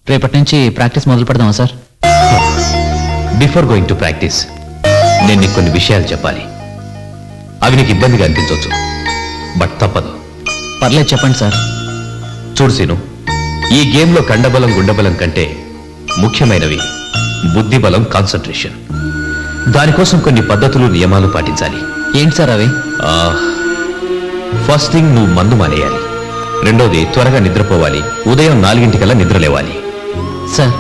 రేపటి నుంచి ప్రాక్టీస్ మొదలు పెడదామా sir? Before going to practice నేను నీకు కొన్ని విషయాలు చెప్పాలి. అవి నీకు ఇబ్బందిగా అనిపించవచ్చు, బట్ తప్పదు. పర్లేదు, చెప్పండి సార్. చూడు సీను, ఈ గేమ్లో కండబలం గుండబలం కంటే ముఖ్యమైనవి బుద్ధి బలం, కాన్సన్ట్రేషన్. దానికోసం కొన్ని పద్ధతులు నియమాలు పాటించాలి. ఏంటి సార్ అవి? ఫస్ట్ థింగ్, నువ్వు మందు మానేయాలి. రెండోది, త్వరగా నిద్రపోవాలి. ఉదయం 4 నిద్ర లేవాలి. సార్,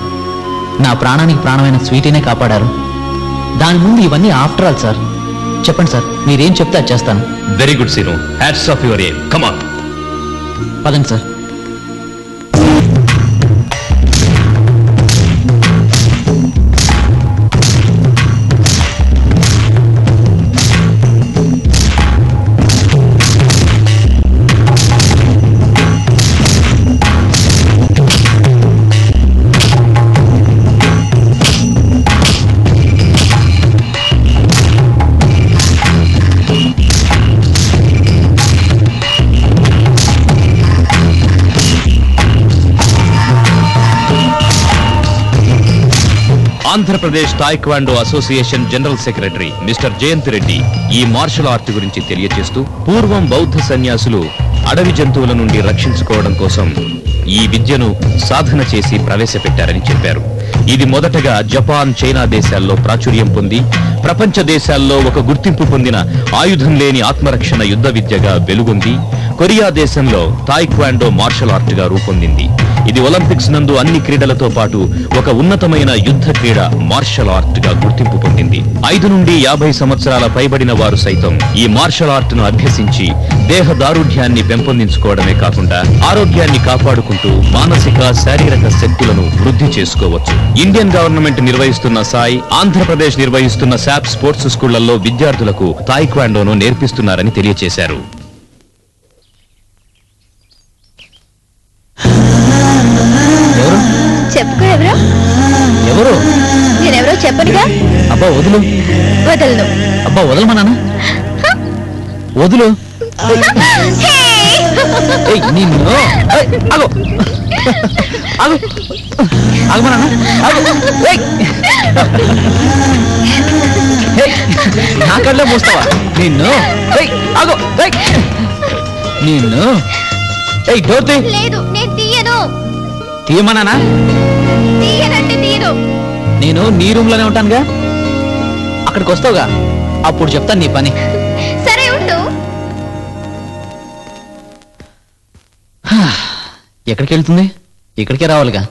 నా ప్రాణానికి ప్రాణమైన స్వీటీనే కాపాడారు. దాని ముందు ఇవన్నీ ఆఫ్టర్ ఆల్ సార్. చెప్పండి సార్, మీరేం చెప్తే అది చేస్తాను. Very good Sinu, hats off your aim. Come on. పదండి sir. Andhra Pradesh taekwondo association general secretary mister Jayant Reddy ఈ మార్షల్ ఆర్ట్ గురించి తెలియజేస్తూ, పూర్వం బౌద్ధ సన్యాసులు అడవి జంతువుల నుండి రక్షించుకోవడం కోసం ఈ విద్యను సాధన చేసి ప్రవేశపెట్టారని చెప్పారు. ఇది మొదటగా జపాన్, చైనా దేశాల్లో ప్రాచుర్యం పొంది ప్రపంచ దేశాల్లో ఒక గుర్తింపు పొందిన ఆయుధం లేని ఆత్మరక్షణ యుద్ధ విద్యగా వెలుగొంది కొరియా దేశంలో తాయిక్వాండో మార్షల్ ఆర్ట్ గా రూపొందింది. ఇది ఒలింపిక్స్ నందు అన్ని క్రీడలతో పాటు ఒక ఉన్నతమైన యుద్ధ క్రీడ మార్షల్ ఆర్ట్ గా గుర్తింపు పొందింది. 5 నుండి 50 సంవత్సరాల పైబడిన వారు సైతం ఈ మార్షల్ ఆర్ట్ ను అభ్యసించి దేహ దారుఢ్యాన్ని పెంపొందించుకోవడమే కాకుండా ఆరోగ్యాన్ని కాపాడుకుంటూ మానసిక, శారీరక శక్తులను వృద్ధి చేసుకోవచ్చు. ఇండియన్ గవర్నమెంట్ నిర్వహిస్తున్న సాయి, ఆంధ్రప్రదేశ్ నిర్వహిస్తున్న శాప్ స్పోర్ట్స్ స్కూళ్లలో విద్యార్థులకు తాయిక్వాండోను నేర్పిస్తున్నారని తెలియజేశారు. చెప్పుకో. ఎవరు? నేనెవరో చెప్పనుగా. అబ్బా వదులు. వదలను. అబ్బా వదలమా నాన్న, వదులు. నిన్ను ఆగమా నాన్న, నా కళ్ళే మోస్తావా నిన్ను? ఆగో నిన్ను. డోర్ తీ. లేదు, నేను తీయను. తీయమన్నానా? తీయనంటే తీయను. నేను నీ రూమ్ లోనే ఉంటానుగా, అక్కడికి వస్తావుగా, అప్పుడు చెప్తాను నీ పని. సరే ఉండు. ఎక్కడికి వెళ్తుంది? ఇక్కడికే రావాలిగా.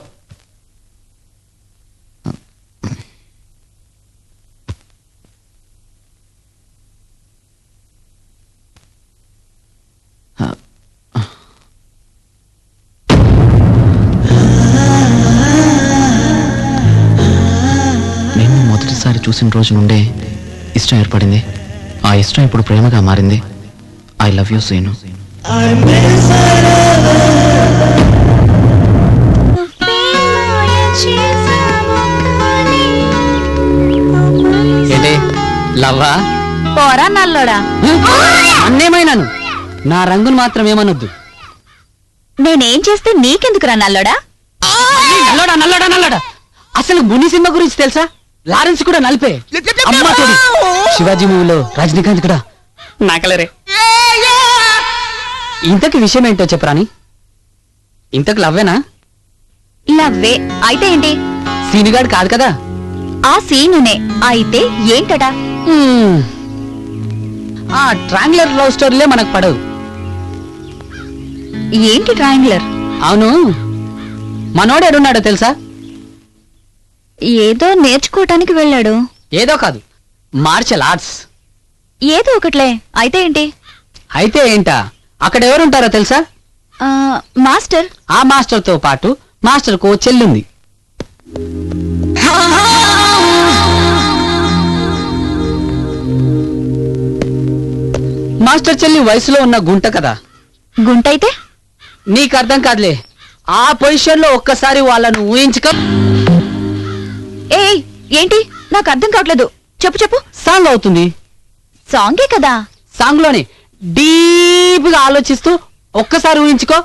నేను మొదటిసారి చూసిన రోజు నుండే ఇష్టం ఏర్పడింది. ఆ ఇష్టం ఇప్పుడు ప్రేమగా మారింది. I love you Seenu. ఏంటి లవ్వా? పోరా నల్లోడా. అన్నేమైనాను, నా రంగును మాత్రం ఏమనొద్దు. నేనేం చేస్తే నీకెందుకురా నల్లోడా? నల్లడా నల్లడా నల్లడా. అసలు ముని సినిమా గురించి తెలుసా? లారెన్స్ కూడా నలిపే. అమ్మా తోడు. శివాజీ మూవీలో రజనీకాంత్ కూడా నాకలరే. ఇంతకి విషయం ఏంటో చెప్పరాని. ఇంతకు లవ్వేనా? లవ్వే. అయితే ఏంటి? సీనుగాడు కాదు కదా. ఆ సీనునే. అయితే ఏంటట? ఆ ట్రాంగులర్ లవ్ స్టోరీలే మనకు పడవు. ఏంటి ట్రయాంగులర్? అవును, మనోడు ఎడున్నాడో తెలుసా? ఏదో నేర్చుకోవటానికి వెళ్ళాడు. ఏదో కాదు, మార్షల్ ఆర్ట్స్. ఏదో ఒకట్లే. అయితే ఏంటి? అయితే ఏంటా, అక్కడ ఎవరుంటారో తెలుసా? మాస్టర్. ఆ మాస్టర్ తో పాటు మాస్టర్ కు చెల్లుంది. మాస్టర్ చెల్లి వయసులో ఉన్న గుంట కదా. గుంటైతే? నీకు అర్థం కాదులే. ఆ పొజిషన్ లో ఒక్కసారి వాళ్ళను ఊహించుకో. ఏయ్ ఏంటి? నాకు అర్థం కావట్లేదు. చెప్పు చెప్పు. సాంగ్ అవుతుంది. సాంగే కదా. సాంగ్ లోనే డీప్ గా ఆలోచిస్తూ ఒక్కసారి ఊహించుకో.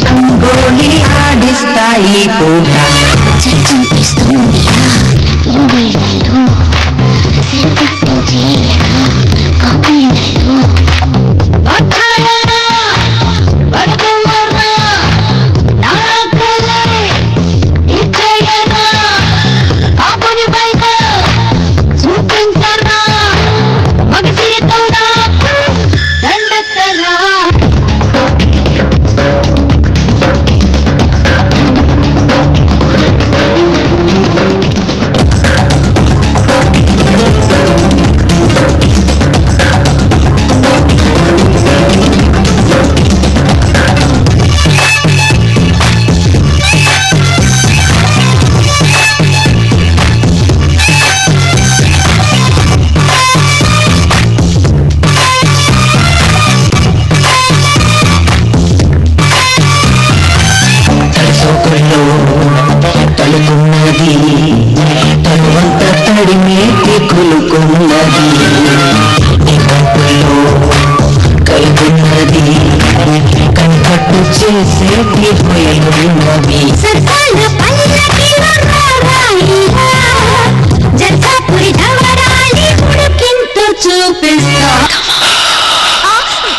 రంగోలి ఆడిస్తాయి పూట ఇండియాలో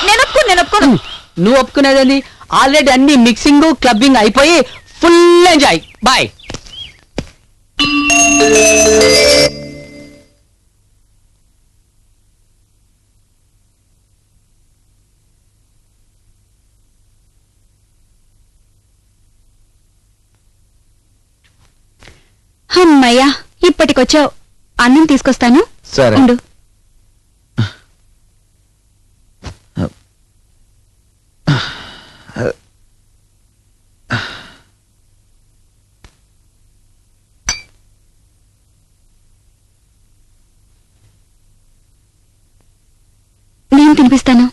నేను ఒప్పుకోను. నువ్వు ఒప్పుకునేది ఆల్రెడీ అన్ని మిక్సింగ్ క్లబ్బింగ్ అయిపోయి ఫుల్ ఎంజాయ్. బాయ్. అమ్మయ్యా, ఇప్పటికొచ్చావు. అన్నం తీసుకొస్తాను. సరే. ఉండు. నేను తినిపిస్తాను.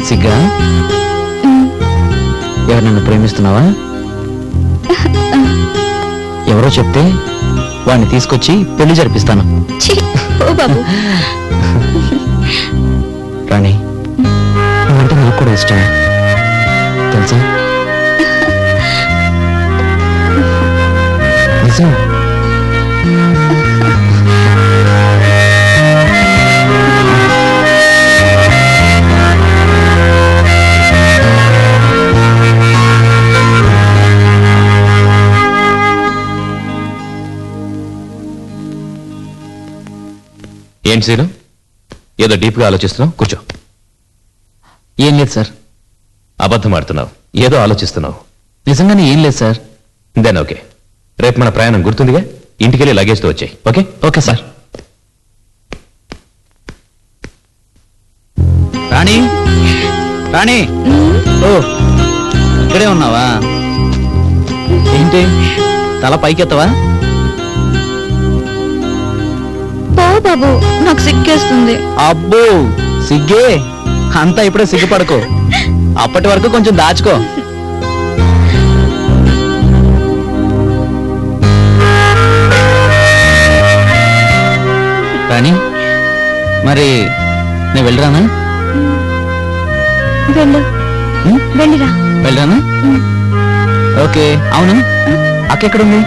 సిగ్గా? ఎవరు నన్ను ప్రేమిస్తున్నావా? ఎవరో చెప్తే వాడిని తీసుకొచ్చి పెళ్లి జరిపిస్తాను. రాణి, నువ్వంటే నాకు కూడా ఇష్టం తెలుసా? నిజం. ఏంటి సీను, ఏదో డీప్గా ఆలోచిస్తున్నావు? కూర్చో. ఏం లేదు సార్. అబద్ధం ఆడుతున్నావు, ఏదో ఆలోచిస్తున్నావు. నిజంగానే ఏం లేదు సార్. దెన్ ఓకే, రేపు మన ప్రయాణం గుర్తుందిగా, ఇంటికెళ్ళి లగేజ్తో వచ్చాయి. Okay? Okay sir. Rani, Rani, ఓ ఇక్కడే ఉన్నావా? ఏంటి తల పైకెత్తవా? బాబు, నాకు సిగ్గేస్తుంది. అబ్బో సిగ్గే? అంతా ఇప్పుడే సిగ్గుపడకు, అప్పటి వరకు కొంచెం దాచుకో. రాణి, మరి నేను వెళ్ళరానా? వెళ్ళు, వెళ్ళిరా. వెళ్ళరానా? ఓకే. అవును, అక్క ఎక్కడుంది?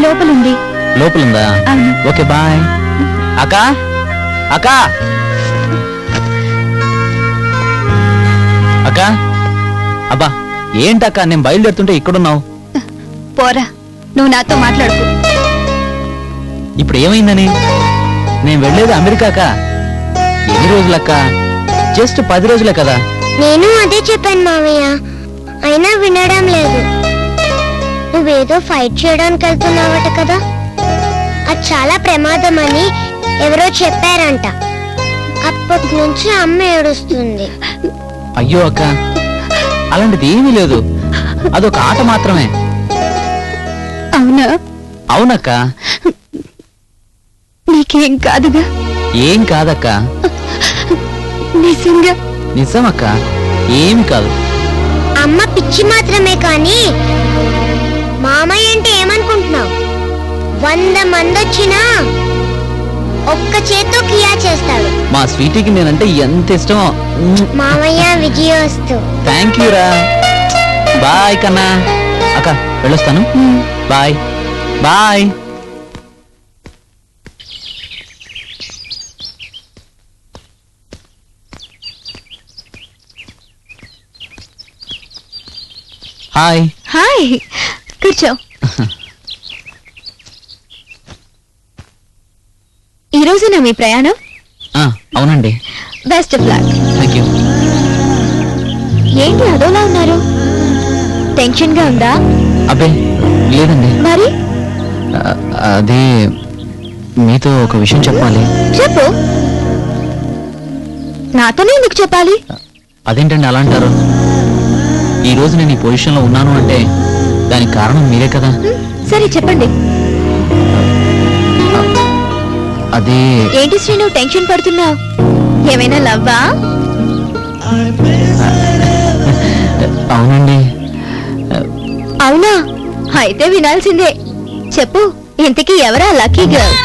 లోపలుంది. లోపలుందా? అవును. Okay bye. అక్క, అక్క, అక్క. అబ్బా ఏంటక్క, నేను బయలుదేరుతుంటే ఇక్కడున్నావు? పోరా, నువ్వు నాతో మాట్లాడుకో. ఇప్పుడు ఏమైందని? నేను వెళ్ళేది అమెరికాక. ఎన్ని రోజులక్క? జస్ట్ 10 రోజులే కదా. నేను అదే చెప్పాను మావయ్య, అయినా వినడం లేదు. నువ్వేదో ఫైట్ చేయడానికి వెళ్తున్నావట కదా, అది చాలా ప్రమాదం అని ఎవరో చెప్పారంట. అప్పటి నుంచి అమ్మ ఏడుస్తుంది. అయ్యో అక్క, అలాంటిది ఏమీ లేదు, అదొక ఆట మాత్రమే. అవునా? అవునక్క. నీకేం కాదుగా? ఏం కాదక్క. నిజంగా? నిజమక్క, ఏమి కాదు. అమ్మ పిచ్చి మాత్రమే కానీ మామయ్య అంటే ఏమనుకుంటున్నావు? 100 మంది వచ్చినా ఒక్క చేత్తో కియా చేస్తాడు. మా స్వీటీకి నేనంటే ఎంత ఇష్టమో. మామయ్య విజయోస్తు. థ్యాంక్ యూ రా. బాయ్ కన్నా. అక్క వెళ్ళొస్తాను. Bye bye. హాయ్. హాయ్, కూర్చో. ఈ రోజునా మీ ప్రయాణం? అవునండి. Best of luck. Thank you. ఏంటి అదోలా ఉన్నారు? టెన్షన్ గా ఉందా? అబ్బే లేదండి. మరి అది మీతో ఒక విషయం చెప్పాలి. చెప్పు. నాతోనే ఎందుకు చెప్పాలి? అదేంటండి అలా అంటారు? ఈ రోజు నేను ఈ పొజిషన్లో ఉన్నాను అంటే దానికి కారణం మీరే కదా. సరే చెప్పండి. అది ఏంటి శ్రీను టెన్షన్ పడుతున్నావు? ఏమైనా లవ్వా? అవునండి. అవునా? అయితే వినాల్సిందే. చెప్పు, ఇంతకీ ఎవరా లక్కీ గర్ల్?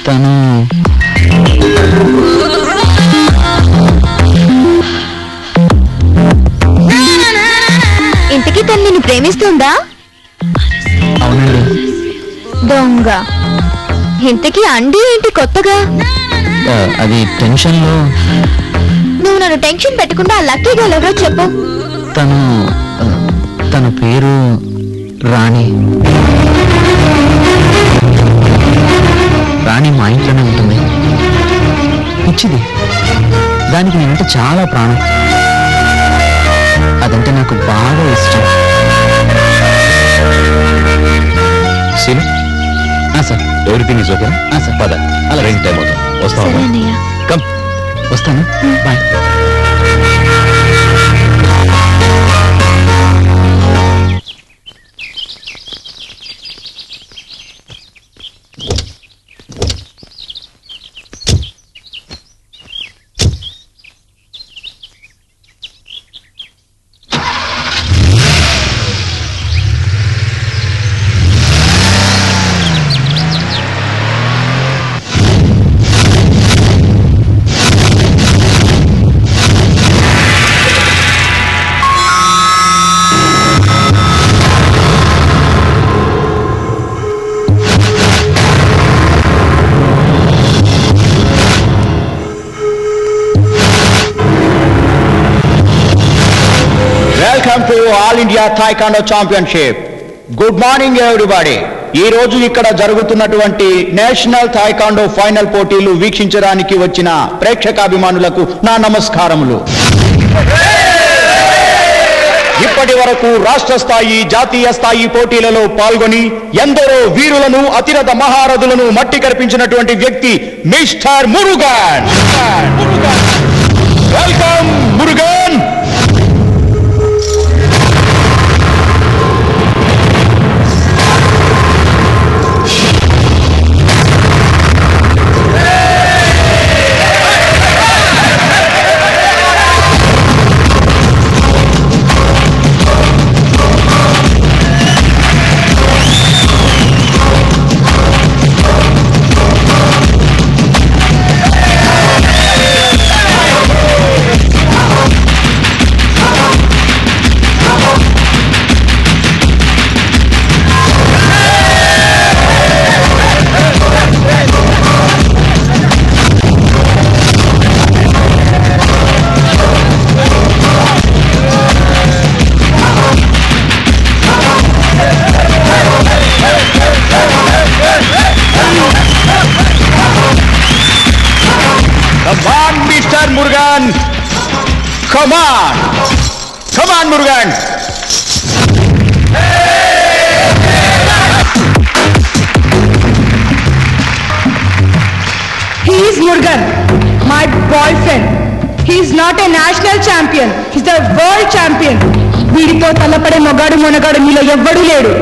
తను ఇంతకీ తను నిన్ను ప్రేమిస్తుందా? అవునండి. దొంగ. ఇంతకీ అండి ఏంటి కొత్తగా? అది టెన్షన్లో. నువ్వు నన్ను టెన్షన్ పెట్టకుండా ఆ లక్కీ గర్ల్ ఎవరో చెప్పు. తన పేరు రాణి. రాణి మా ఇంట్లోనే ఉంటుంది. పిచ్చిది. దానికి నేనంటే చాలా ప్రాణం. అదంటే నాకు బాగా ఇష్టం. Seenu sir. Everything is okay sir. పద అలా రైట్ టైం అవుతాం. వస్తాం. సరే అన్నయ్య. కమ్. వస్తాను. Bye. Welcome to all India taekwondo championship. Good morning everybody. ఈ రోజు ఇక్కడ జరుగుతున్నటువంటి నేషనల్ థాయికాండో ఫైనల్ పోటీలు వీక్షించడానికి వచ్చిన ప్రేక్షకాభిమానులకు నా నమస్కారములు. ఇప్పటి వరకు రాష్ట్ర స్థాయి, జాతీయ స్థాయి పోటీలలో పాల్గొని ఎందరో వీరులను, అతిరథ మహారథులను మట్టి కనిపించినటువంటి వ్యక్తి mister Murugan. Welcome Murugan. Murugan, come on Murugan. He is Murugan, my boyfriend. He is not a national champion. He is the world champion. వీడితో తలపడే మొగాడు మొనగాడు మీలో ఎవ్వడూ లేడు.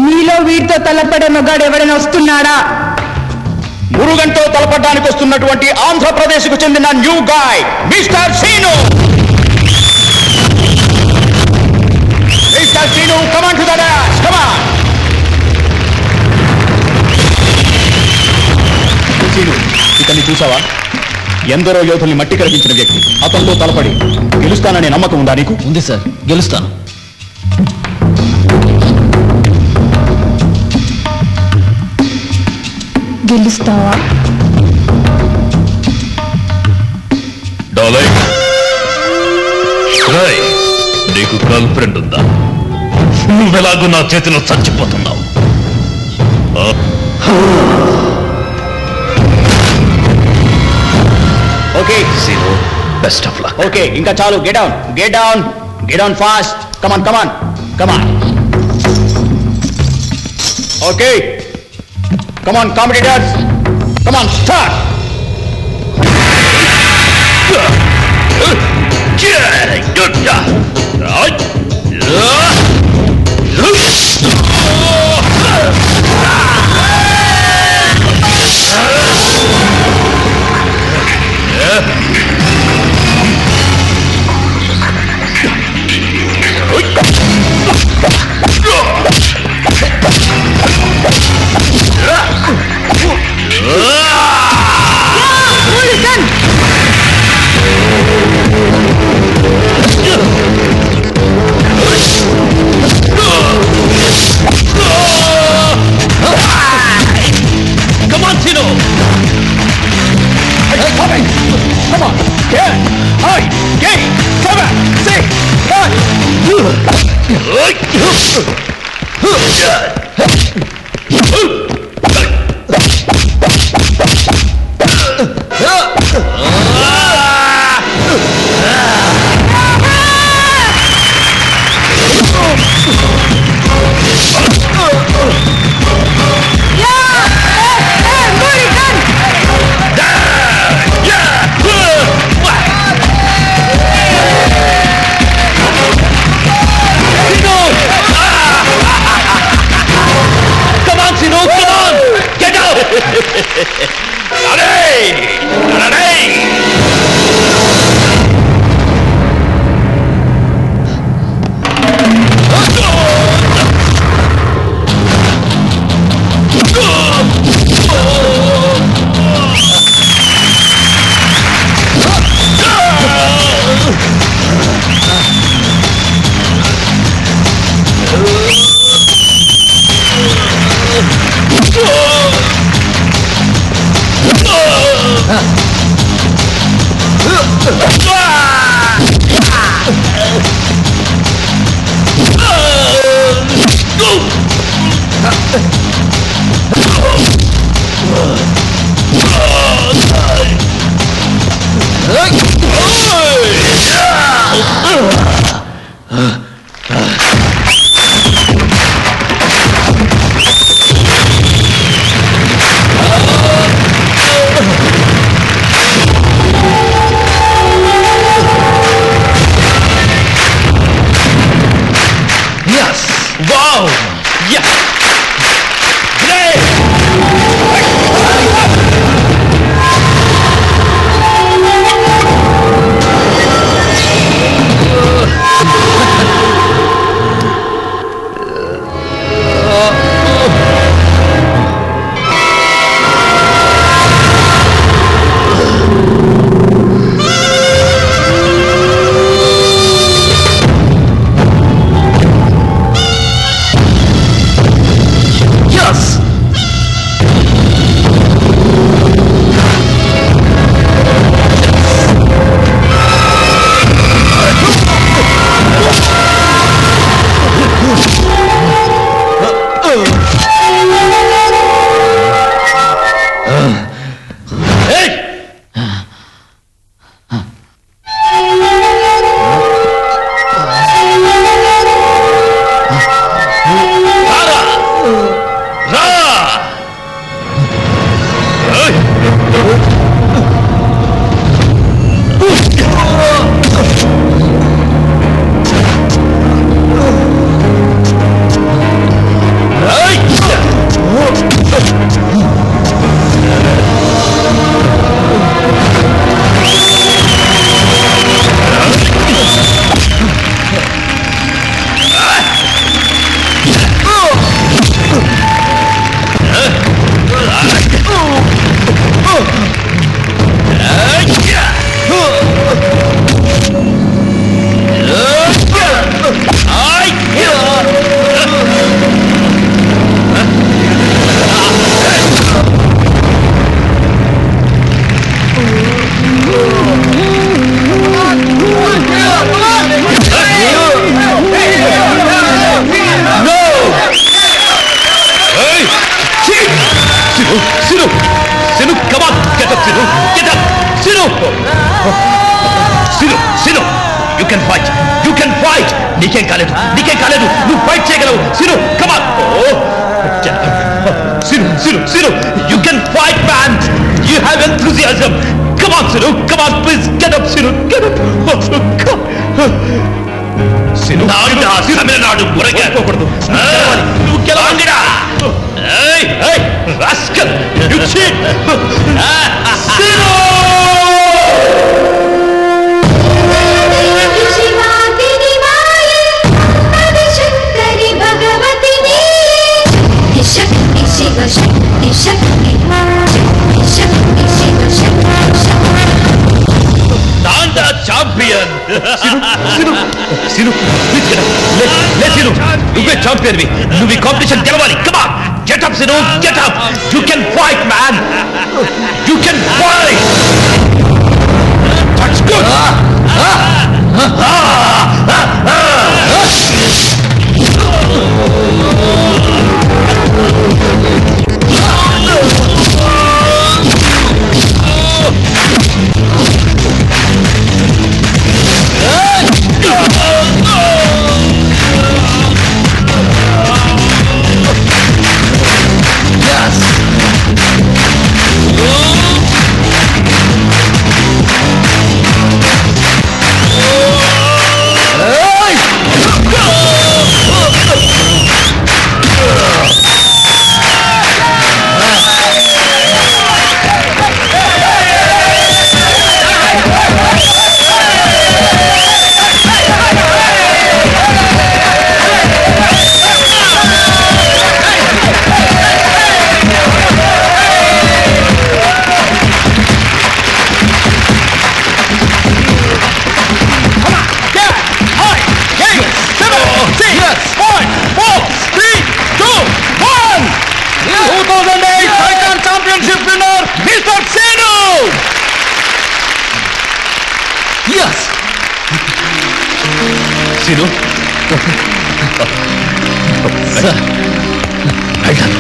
మీలో వీడితో తలపడే మొగాడు ఎవడైనా వస్తున్నాడా? మురుగన్తో తలపడడానికి వస్తున్నటువంటి ఆంధ్రప్రదేశ్ కు చెందిన new guy mister scene. Mister scene, come on to the dash, come on. Scene, ఇతన్ని చూసావా? ఎందరో యోధుల్ని మట్టి కరిగించిన వ్యక్తి. అతనితో తలపడి గెలుస్తాననే నమ్మకం ఉందా నీకు? ఉంది సార్, గెలుస్తాను. గెలుస్తావా? నీకు గర్ల్ ఫ్రెండ్ ఉందా? నువ్వెలాగూ నా చేతిలో చచ్చిపోతున్నావు. Zero. Best of luck. Okay, ఇంకా చాలు. Get down. Get down. Get down fast. Come on, come on. Come on. Okay. Come on, competitors. Come on, start. Come on, Tino! Hey, come on! Yeah! Hi! Get! Come on! Say! Get out! You can fight, you can fight. నీకేం కాలేదు, నీకేం కాలేదు, నువ్వు fight చేయగలవు. Sinu come on. Sinu you can fight man. You have enthusiasm. Come on Sinu, come on please get up Sinu, get up. Sinu Tamil Nadu మురగకూడదు. నువ్వు గెలవండిరా. ఏయ్ ఏయ్ rascal, you cheat. Sinu Nanda champion. Sinu, please get up. Let Sinu. You're a champion. You'll be competition. Come on, get up, Sinu. Get up. You can fight, man. You can fight. That's good. Sinu? Sir. Well done.